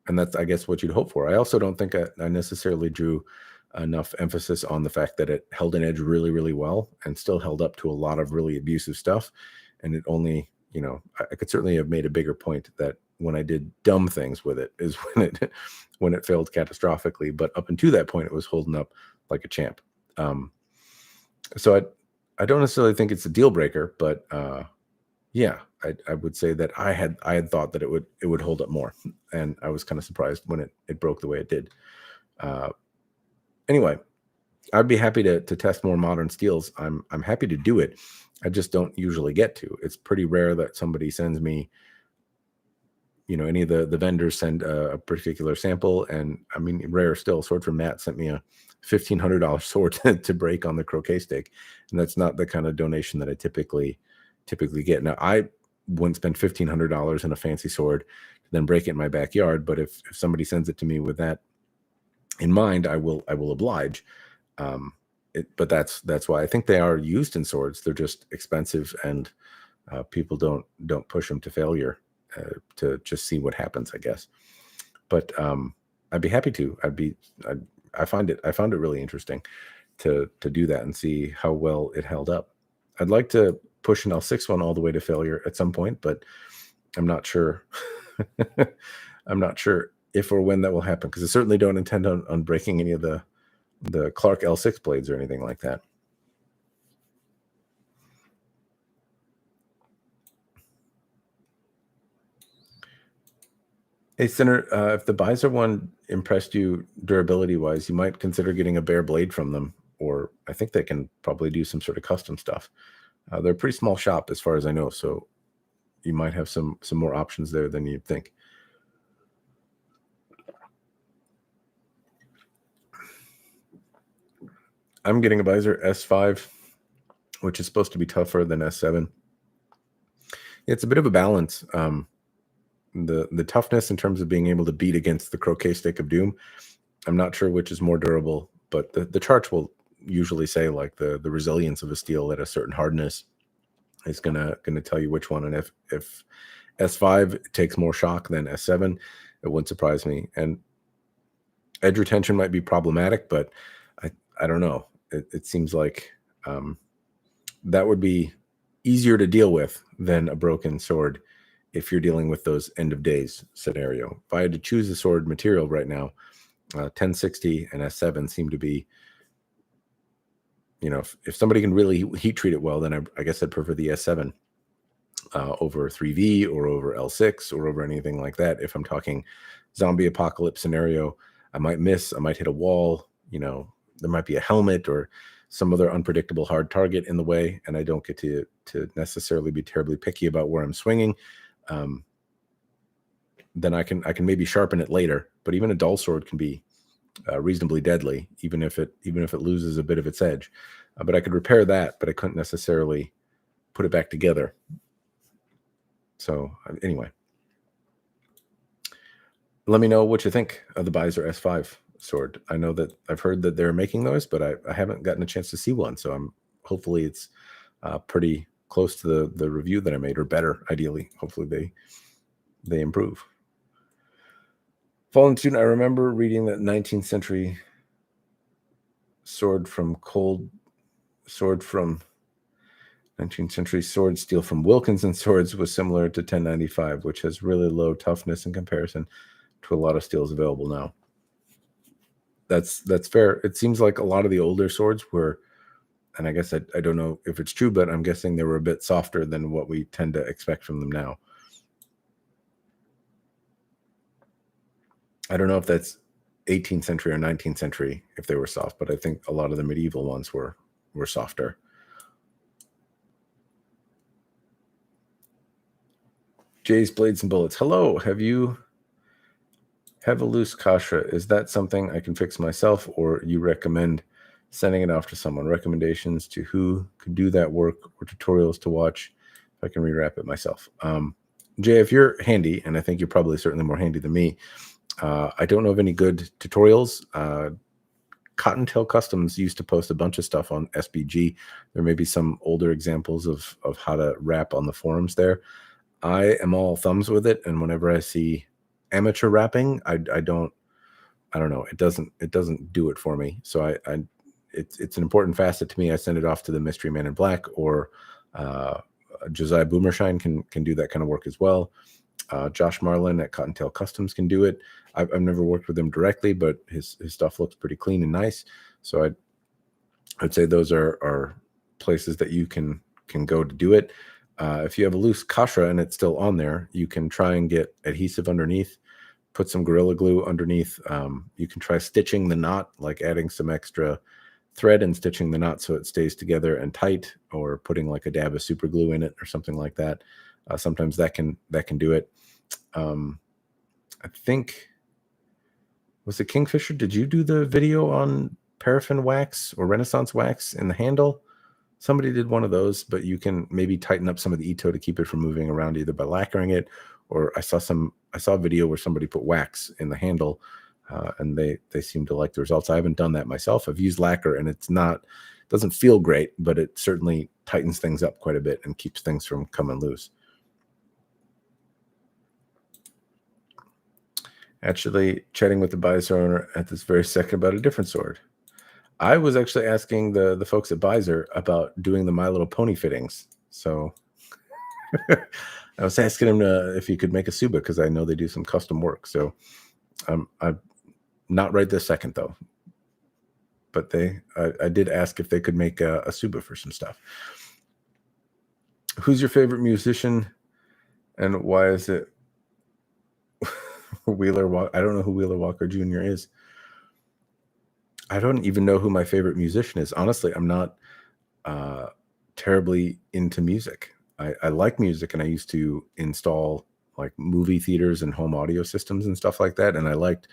and that's, I guess, what you'd hope for. I also don't think I necessarily drew enough emphasis on the fact that it held an edge really, really well and still held up to a lot of really abusive stuff. And it only, I could certainly have made a bigger point that when I did dumb things with it is when it failed catastrophically. But up until that point, it was holding up like a champ. So I don't necessarily think it's a deal breaker, but yeah, I would say that I had thought that it would hold up more, and I was kind of surprised when it broke the way it did. Anyway, I'd be happy to test more modern steels. I'm happy to do it. I just don't usually get to. It's pretty rare that somebody sends me, any of the vendors send a particular sample, and I mean, rare still. Sword from Matt sent me a $1,500 sword to break on the croquet stick, and that's not the kind of donation that I typically get. Now, I wouldn't spend $1,500 in a fancy sword to then break it in my backyard, but if somebody sends it to me with that in mind, I will oblige. But that's why I think they are used in swords. They're just expensive, and people don't push them to failure to just see what happens, I guess. But I'd be happy to. I found it really interesting to do that and see how well it held up. I'd like to push an L6 one all the way to failure at some point, but I'm not sure. I'm not sure if or when that will happen, because I certainly don't intend on breaking any of the Clark L6 blades or anything like that. Hey, Sinner, if the Visor one impressed you durability-wise, you might consider getting a bare blade from them, or I think they can probably do some sort of custom stuff. They're a pretty small shop as far as I know, so you might have some more options there than you'd think. I'm getting a Visor S5, which is supposed to be tougher than S7. It's a bit of a balance. The toughness in terms of being able to beat against the croquet stick of doom I'm not sure which is more durable, but the charts will usually say like the resilience of a steel at a certain hardness is gonna tell you which one. And if S5 takes more shock than S7, it wouldn't surprise me. And edge retention might be problematic, but I don't know. It seems like that would be easier to deal with than a broken sword if you're dealing with those end of days scenario. If I had to choose a sword material right now, 1060 and S7 seem to be, if somebody can really heat treat it well, then I guess I'd prefer the S7 over 3V or over L6 or over anything like that. If I'm talking zombie apocalypse scenario, I might miss, I might hit a wall, there might be a helmet or some other unpredictable hard target in the way, and I don't get to necessarily be terribly picky about where I'm swinging. Then I can maybe sharpen it later. But even a dull sword can be reasonably deadly, even if it loses a bit of its edge. But I could repair that, but I couldn't necessarily put it back together. So anyway, let me know what you think of the Beiser S5 sword. I know that I've heard that they're making those, but I haven't gotten a chance to see one. So hopefully it's pretty close to the review that I made, or better, ideally. Hopefully they improve. Fallen Student, I remember reading that 19th century sword from 19th century sword steel from Wilkinson Swords was similar to 1095, which has really low toughness in comparison to a lot of steels available now. That's fair. It seems like a lot of the older swords were, and I guess I don't know if it's true, but I'm guessing they were a bit softer than what we tend to expect from them now. I don't know if that's 18th century or 19th century if they were soft, but I think a lot of the medieval ones were softer. Jay's Blades and Bullets. Hello, have a loose kasha? Is that something I can fix myself, or you recommend sending it off to someone? Recommendations to who could do that work, or tutorials to watch if I can rewrap it myself. Jay, if you're handy, and I think you're probably certainly more handy than me, I don't know of any good tutorials. Cottontail Customs used to post a bunch of stuff on SBG. There may be some older examples of how to wrap on the forums there. I am all thumbs with it, and whenever I see amateur wrapping, I don't know. It doesn't do it for me. So it's an important facet to me. I send it off to the Mystery Man in Black, or Josiah Boomershine can do that kind of work as well. Josh Marlin at Cottontail Customs can do it. I've never worked with him directly, but his stuff looks pretty clean and nice. So I'd say those are places that you can go to do it. If you have a loose kasha and it's still on there, you can try and get adhesive underneath, put some Gorilla Glue underneath. You can try stitching the knot, like adding some extra thread and stitching the knot so it stays together and tight, or putting like a dab of super glue in it or something like that. Sometimes that can do it. I think, was it Kingfisher? Did you do the video on paraffin wax or Renaissance wax in the handle? Somebody did one of those, but you can maybe tighten up some of the Ito to keep it from moving around, either by lacquering it, or I saw a video where somebody put wax in the handle, and they seem to like the results. I haven't done that myself. I've used lacquer, and doesn't feel great, but it certainly tightens things up quite a bit and keeps things from coming loose. Actually chatting with the Beiser owner at this very second about a different sword. I was actually asking the folks at Beiser about doing the My Little Pony fittings. So I was asking him if he could make a Suba, because I know they do some custom work. So I'm not right this second though. But I did ask if they could make a Suba for some stuff. Who's your favorite musician, and why is it Wheeler Walker? I don't know who Wheeler Walker Jr. is. I don't even know who my favorite musician is. Honestly, I'm not terribly into music. I like music, and I used to install like movie theaters and home audio systems and stuff like that. And I liked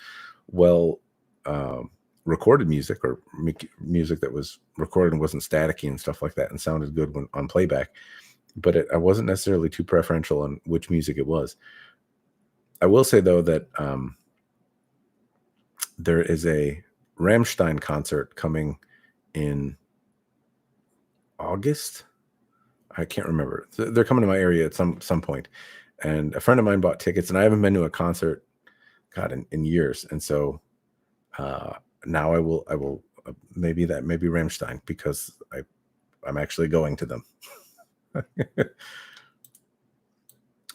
recorded music, or music that was recorded and wasn't staticky and stuff like that, and sounded good when on playback. But I wasn't necessarily too preferential on which music it was. I will say though that there is a Rammstein concert coming in August. I can't remember. They're coming to my area at some point, and a friend of mine bought tickets, and I haven't been to a concert, God, in years. And so now I will maybe Rammstein, because I'm actually going to them.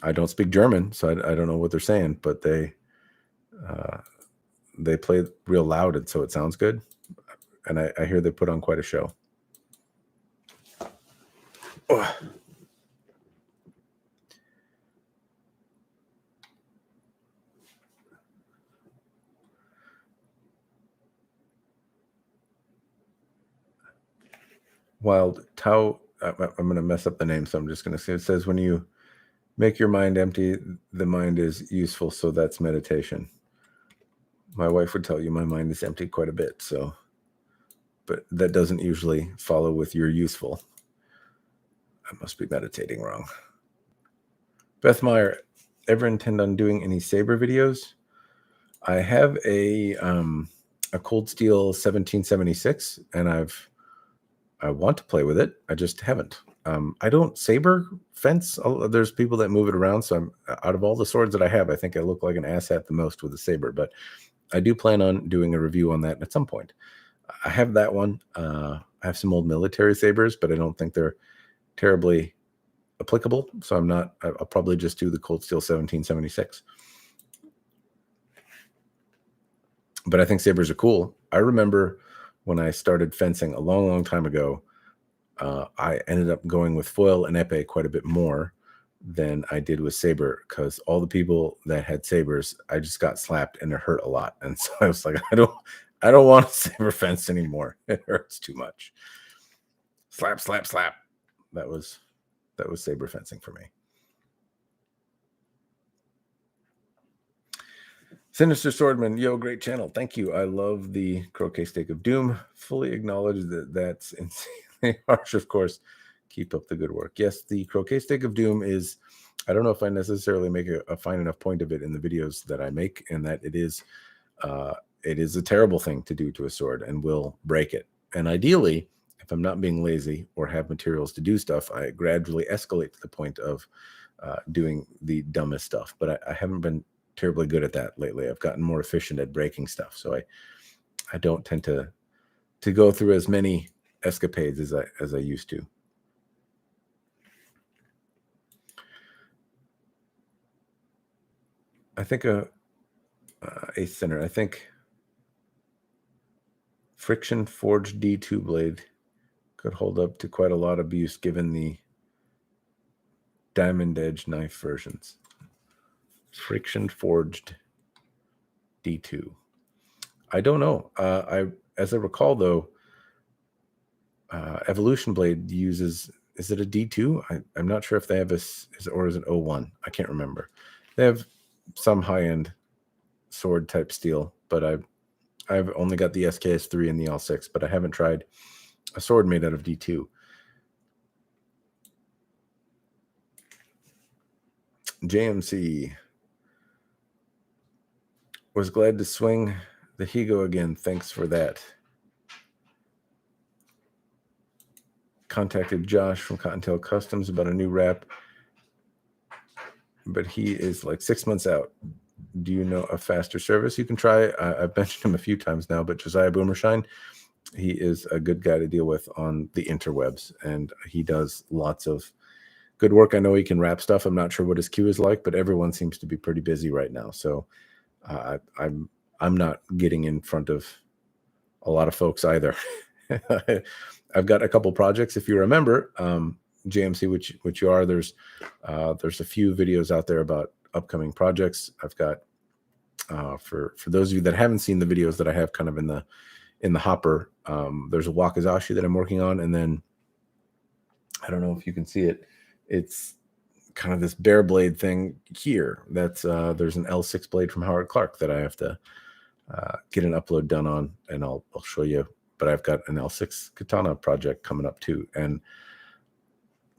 I don't speak German, so I don't know what they're saying, but they play real loud, and so it sounds good. And I hear they put on quite a show. Oh. Wild Tao, I'm going to mess up the name, so I'm just going to say, it says, when you make your mind empty, the mind is useful, so that's meditation. My wife would tell you my mind is empty quite a bit, so, but that doesn't usually follow with you're useful. I must be meditating wrong. Beth Meyer, ever intend on doing any saber videos? I have a Cold Steel 1776, and I want to play with it. I just haven't. I don't saber fence. There's people that move it around. So out of all the swords that I have, I think I look like an asshat the most with a saber. But I do plan on doing a review on that at some point. I have that one. I have some old military sabers, but I don't think they're terribly applicable. So I'll probably just do the Cold Steel 1776. But I think sabers are cool. I remember when I started fencing a long, long time ago, I ended up going with foil and epee quite a bit more than I did with saber, because all the people that had sabers, I just got slapped and it hurt a lot. And so I was like, I don't want a saber fence anymore. It hurts too much. Slap, slap, slap. That was saber fencing for me. Sinister Swordman, yo, great channel. Thank you. I love the Croquet Steak of Doom. Fully acknowledge that's insanely harsh, of course. Keep up the good work. Yes, the Croquet Steak of Doom is, I don't know if I necessarily make a fine enough point of it in the videos that I make, and that it is a terrible thing to do to a sword and will break it. And ideally, if I'm not being lazy or have materials to do stuff, I gradually escalate to the point of doing the dumbest stuff. But I haven't been terribly good at that lately. I've gotten more efficient at breaking stuff, so I don't tend to go through as many escapades as I used to. I think a center. I think friction forged D2 blade could hold up to quite a lot of abuse given the diamond edge knife versions. Friction forged D2. I don't know. As I recall, though, Evolution Blade uses, is it a D2? I'm not sure if they have is it 01? I can't remember. They have some high-end sword type steel, but I've only got the SKS3 and the L6, but I haven't tried a sword made out of D2. JMC was glad to swing the Higo again. Thanks for that. Contacted Josh from Cottontail Customs about a new wrap, but he is like 6 months out. Do you know a faster service you can try? I've mentioned him a few times now, but Josiah Boomershine, he is a good guy to deal with on the interwebs, and he does lots of good work. I know he can wrap stuff. I'm not sure what his queue is like, but everyone seems to be pretty busy right now. So I'm not getting in front of a lot of folks either. I've got a couple projects. If you remember, JMC, which you are, there's a few videos out there about upcoming projects. I've got for those of you that haven't seen the videos that I have kind of in the hopper, there's a wakizashi that I'm working on, and then I don't know if you can see it. It's kind of this bare blade thing here. That's there's an L6 blade from Howard Clark that I have to get an upload done on, and I'll show you. But I've got an L6 katana project coming up too, and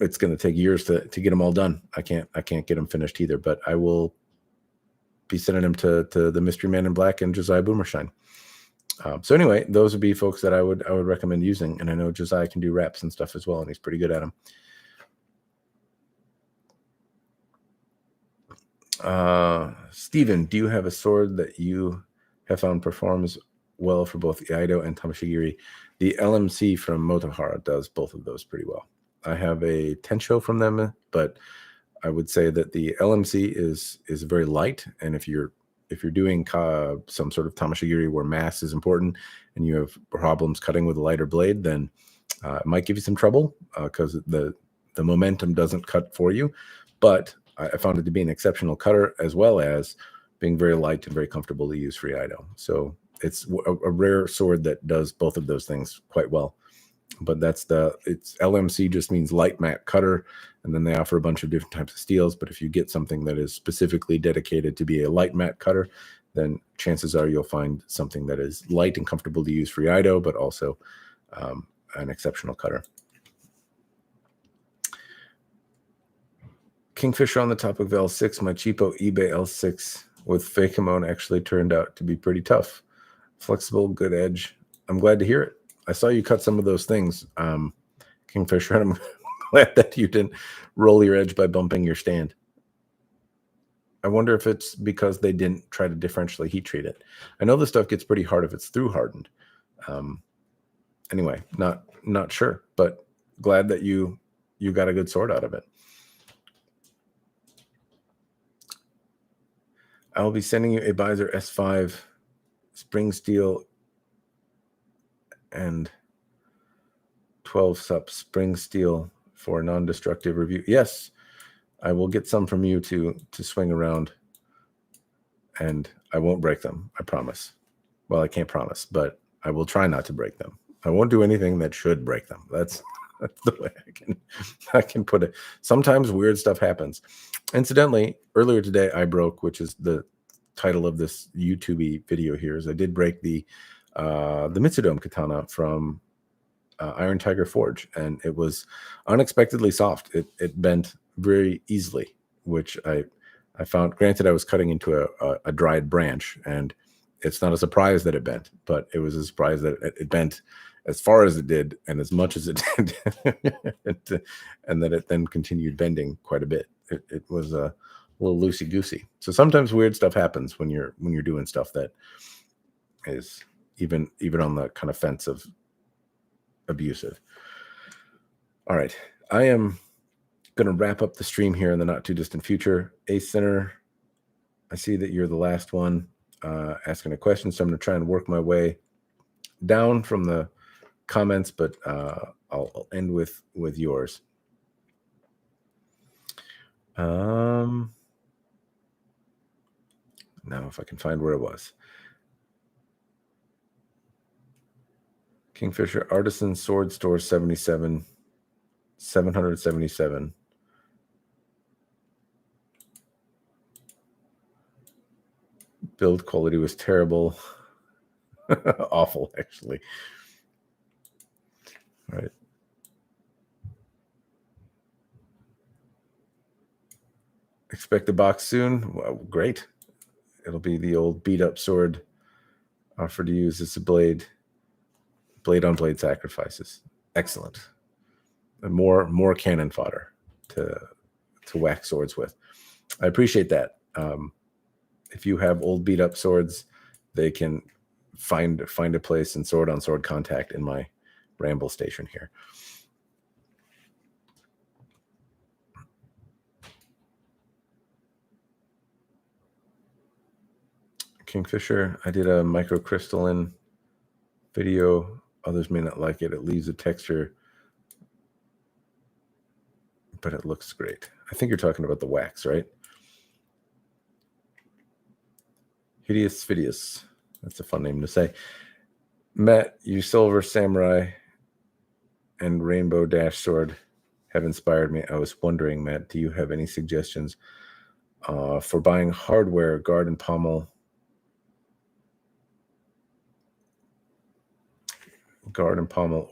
it's going to take years to get them all done. I can't get them finished either, but I will be sending them to the Mystery Man in Black and Josiah Boomershine. So anyway, those would be folks that I would recommend using, and I know Josiah can do reps and stuff as well, and he's pretty good at them. Steven, do you have a sword that you have found performs well for both Iaido and Tamashigiri? The LMC from Motohara does both of those pretty well. I have a Tensho from them, but I would say that the LMC is very light, and if you're doing some sort of Tamashigiri where mass is important and you have problems cutting with a lighter blade, then it might give you some trouble because the momentum doesn't cut for you. But I found it to be an exceptional cutter, as well as being very light and very comfortable to use for Iaido. So it's a rare sword that does both of those things quite well. But it's LMC just means light matte cutter, and then they offer a bunch of different types of steels. But if you get something that is specifically dedicated to be a light matte cutter, then chances are you'll find something that is light and comfortable to use for Iaido, but also an exceptional cutter. Kingfisher on the topic of L6, my cheapo eBay L6 with Fakemon actually turned out to be pretty tough. Flexible, good edge. I'm glad to hear it. I saw you cut some of those things, Kingfisher, and I'm glad that you didn't roll your edge by bumping your stand. I wonder if it's because they didn't try to differentially heat treat it. I know the stuff gets pretty hard if it's through hardened. Anyway, not sure, but glad that you got a good sword out of it. I'll be sending you a Beiser S5 spring steel and 12 sup spring steel for a non-destructive review. Yes, I will get some from you to swing around, and I won't break them, I promise. Well, I can't promise, but I will try not to break them. I won't do anything that should break them. That's the way I can put it. Sometimes weird stuff happens. Incidentally, earlier today I broke, which is the title of this YouTube video here, is I did break the Mitsudome katana from Iron Tiger Forge, and it was unexpectedly soft. It bent very easily, which I found. Granted, I was cutting into a dried branch, and it's not a surprise that it bent, but it was a surprise that it bent as far as it did and as much as it did, and that it then continued bending quite a bit. It was a little loosey goosey. So sometimes weird stuff happens when you're doing stuff that is even on the kind of fence of abusive. All right, I am going to wrap up the stream here in the not too distant future. Ace Center, I see that you're the last one asking a question, so I'm going to try and work my way down from the comments, but I'll end with yours. Now, if I can find where it was. Kingfisher Artisan Sword Store 777. Build quality was terrible. Awful, actually. All right. Expect the box soon. Well, great. It'll be the old beat up sword offered to use as a blade on blade sacrifices. Excellent. And more cannon fodder to whack swords with. I appreciate that. If you have old beat up swords, they can find a place in sword on sword contact in my Ramble station here. Kingfisher, I did a microcrystalline video. Others may not like it. It leaves a texture, but it looks great. I think you're talking about the wax, right? Hideous Phidias. That's a fun name to say. Matt, you Silver Samurai and Rainbow Dash Sword have inspired me. I was wondering, Matt, do you have any suggestions for buying hardware, guard and pommel,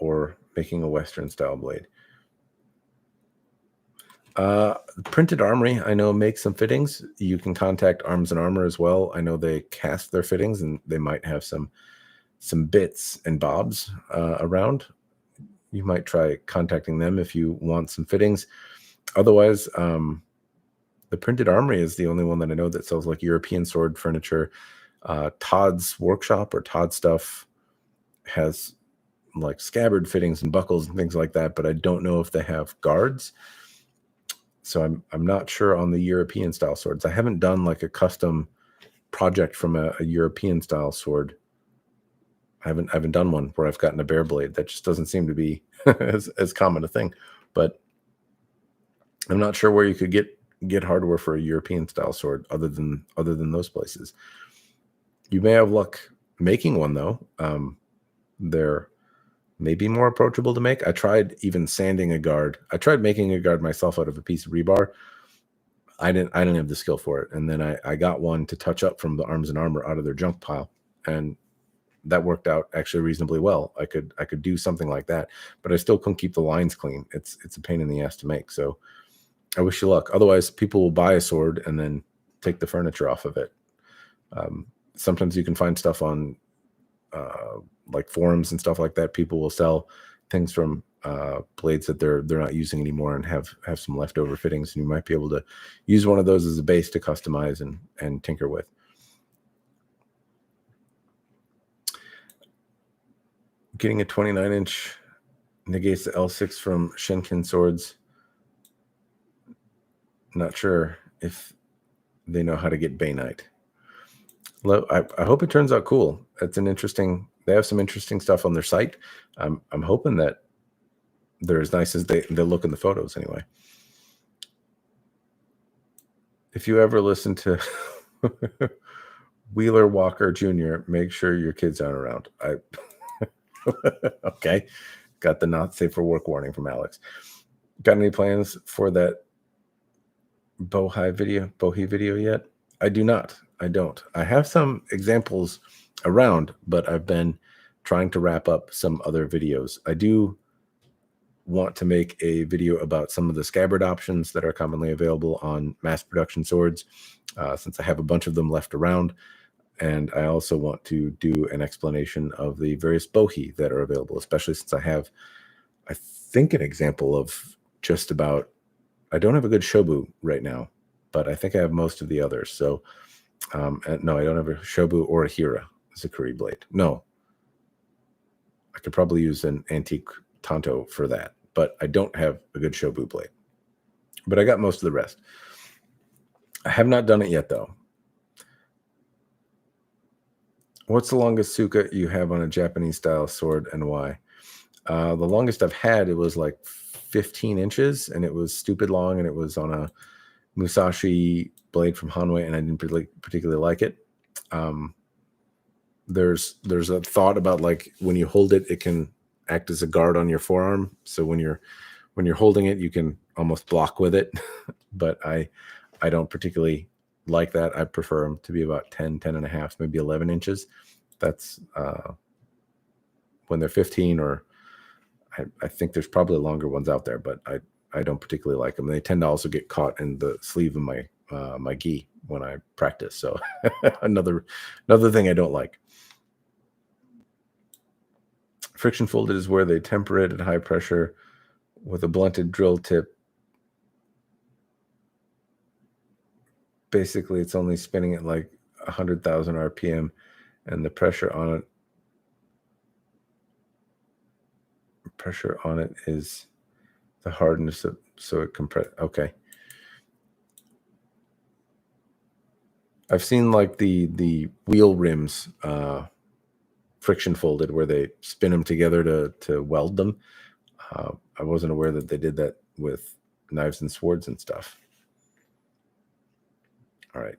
or making a Western style blade? Printed Armory, I know, makes some fittings. You can contact Arms and Armor as well. I know they cast their fittings, and they might have some bits and bobs around. You might try contacting them if you want some fittings. Otherwise, the Printed Armory is the only one that I know that sells like European sword furniture. Todd's Workshop or Todd Stuff has like scabbard fittings and buckles and things like that, but I don't know if they have guards. So I'm not sure on the European style swords. I haven't done like a custom project from a European style sword. I haven't done one where I've gotten a bare blade. That just doesn't seem to be as common a thing. But I'm not sure where you could get hardware for a European style sword other than those places. You may have luck making one though. They're maybe more approachable to make. I tried even sanding a guard. I tried making a guard myself out of a piece of rebar. I didn't have the skill for it. And then I got one to touch up from the Arms and Armor out of their junk pile, and that worked out actually reasonably well. I could do something like that, but I still couldn't keep the lines clean. It's a pain in the ass to make. So I wish you luck. Otherwise, people will buy a sword and then take the furniture off of it. Sometimes you can find stuff on like forums and stuff like that. People will sell things from blades that they're not using anymore and have some leftover fittings, and you might be able to use one of those as a base to customize and tinker with. Getting a 29-inch negates the L6 from Shenkin swords. Not sure if they know how to get Bainite. I hope it turns out cool. It's an interesting. They have some interesting stuff on their site. I'm hoping that they're as nice as they look in the photos. Anyway, if you ever listen to Wheeler Walker Jr., make sure your kids aren't around. Okay, got the not safe for work warning from Alex. Got any plans for that Bohi video yet? I do not. I don't. I have some examples around, but I've been trying to wrap up some other videos. I do want to make a video about some of the scabbard options that are commonly available on mass production swords, since I have a bunch of them left around. And I also want to do an explanation of the various bohi that are available, especially since I have, I think, an example of just about, I don't have a good shobu right now, but I think I have most of the others. So, no, I don't have a shobu or a hira Zikuri blade. No, I could probably use an antique tanto for that, but I don't have a good shobu blade. But I got most of the rest. I have not done it yet, though. What's the longest suka you have on a Japanese style sword, and why? The longest I've had, it was like 15 inches, and it was stupid long, and it was on a Musashi blade from Hanwei, and I didn't particularly like it. There's a thought about, like, when you hold it, it can act as a guard on your forearm. So when you're holding it, you can almost block with it. But I don't particularly like that. I prefer them to be about 10 and a half, maybe 11 inches. That's when they're 15, or I think there's probably longer ones out there, but I don't particularly like them. They tend to also get caught in the sleeve of my my gi when I practice. So another thing I don't like. Friction folded is where they temper it at high pressure with a blunted drill tip. Basically, it's only spinning at like 100,000 RPM, and the pressure on it is the hardness of, so it compress. Okay. I've seen like the wheel rims friction folded, where they spin them together to weld them. I wasn't aware that they did that with knives and swords and stuff. All right.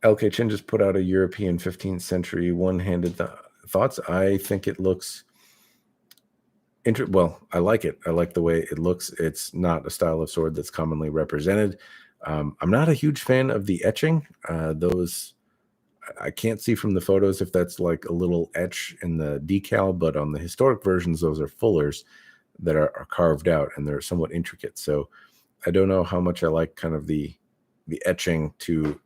LK Chin just put out a European 15th century one-handed thoughts. I think it looks well, I like it. I like the way it looks. It's not a style of sword that's commonly represented. I'm not a huge fan of the etching. Those, I can't see from the photos if that's like a little etch in the decal, but on the historic versions, those are fullers. that are carved out, and they're somewhat intricate. So I don't know how much I like kind of the etching to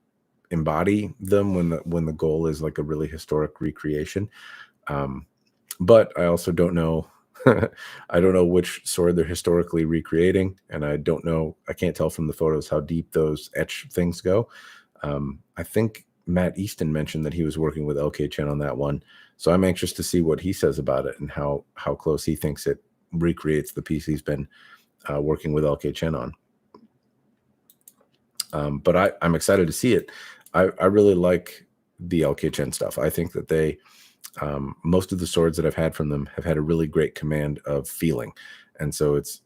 embody them when the goal is like a really historic recreation. Um, but I also don't know. I don't know which sword they're historically recreating, and I can't tell from the photos how deep those etch things go. I think Matt Easton mentioned that he was working with LK Chen on that one, so I'm anxious to see what he says about it and how close he thinks it recreates the piece he's been working with LK Chen on. But I'm excited to see it. I really like the LK Chen stuff. I think that most of the swords that I've had from them have had a really great command of feeling, and so it's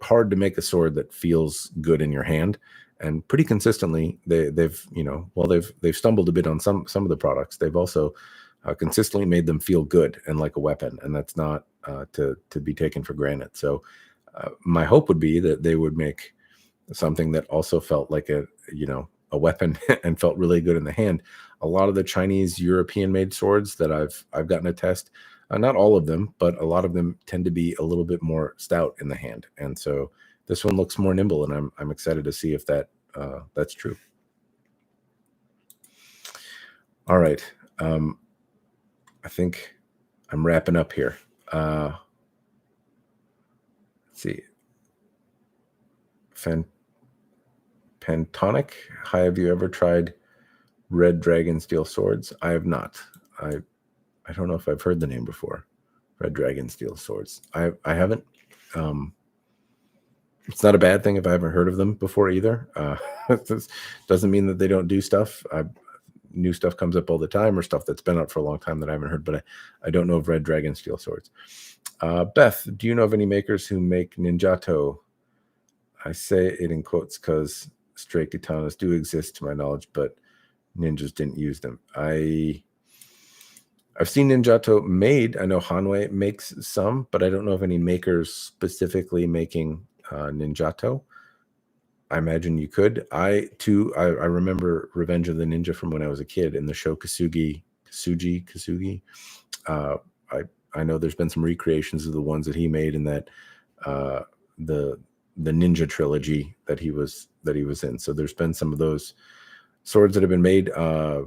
hard to make a sword that feels good in your hand. And pretty consistently, they've stumbled a bit on some of the products. They've also consistently made them feel good and like a weapon, and that's not to be taken for granted. So my hope would be that they would make something that also felt like a weapon and felt really good in the hand. A lot of the Chinese European made swords that I've gotten to test, not all of them, but a lot of them tend to be a little bit more stout in the hand, and so this one looks more nimble, and I'm excited to see if that's true. All right, I think I'm wrapping up here. Let's see. Pantonic, have you ever tried Red Dragon Steel Swords? I have not. I don't know if I've heard the name before. Red Dragon Steel Swords. I haven't. It's not a bad thing if I haven't heard of them before either. Doesn't mean that they don't do stuff. New stuff comes up all the time, or stuff that's been out for a long time that I haven't heard, but I don't know of Red Dragon Steel Swords. Beth, do you know of any makers who make ninjato? I say it in quotes because straight katanas do exist to my knowledge, but ninjas didn't use them. I've seen ninjato made. I know Hanwei makes some, but I don't know of any makers specifically making ninjato. I imagine you could. I remember Revenge of the Ninja from when I was a kid in the show Kasugi. I know there's been some recreations of the ones that he made in that the ninja trilogy that he was in. So there's been some of those swords that have been made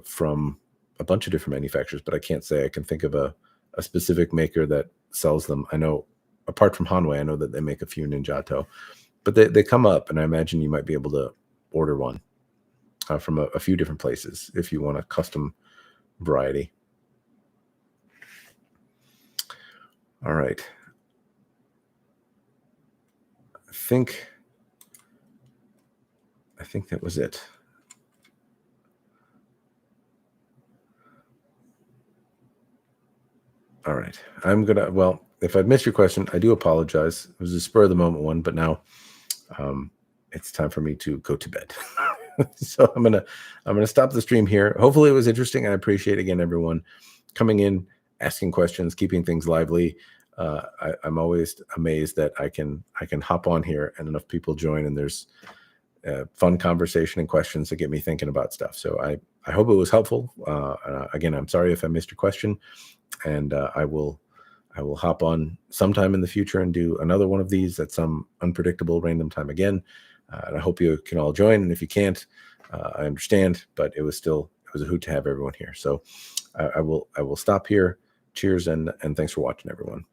from a bunch of different manufacturers, but I can't say I can think of a specific maker that sells them. I know apart from Hanwei, I know that they make a few ninjato, but they come up, and I imagine you might be able to order one from a few different places if you want a custom variety. All right. I think that was it. All right. If I've missed your question, I do apologize. It was a spur of the moment one, but now it's time for me to go to bed. So I'm gonna stop the stream here. Hopefully it was interesting. I appreciate again everyone coming in, asking questions, keeping things lively. I'm always amazed that I can hop on here and enough people join, and there's fun conversation and questions that get me thinking about stuff. So I hope it was helpful. Again, I'm sorry if I missed your question, and I will hop on sometime in the future and do another one of these at some unpredictable random time again. And I hope you can all join. And if you can't, I understand, but it was a hoot to have everyone here. So I will stop here. Cheers, and thanks for watching, everyone.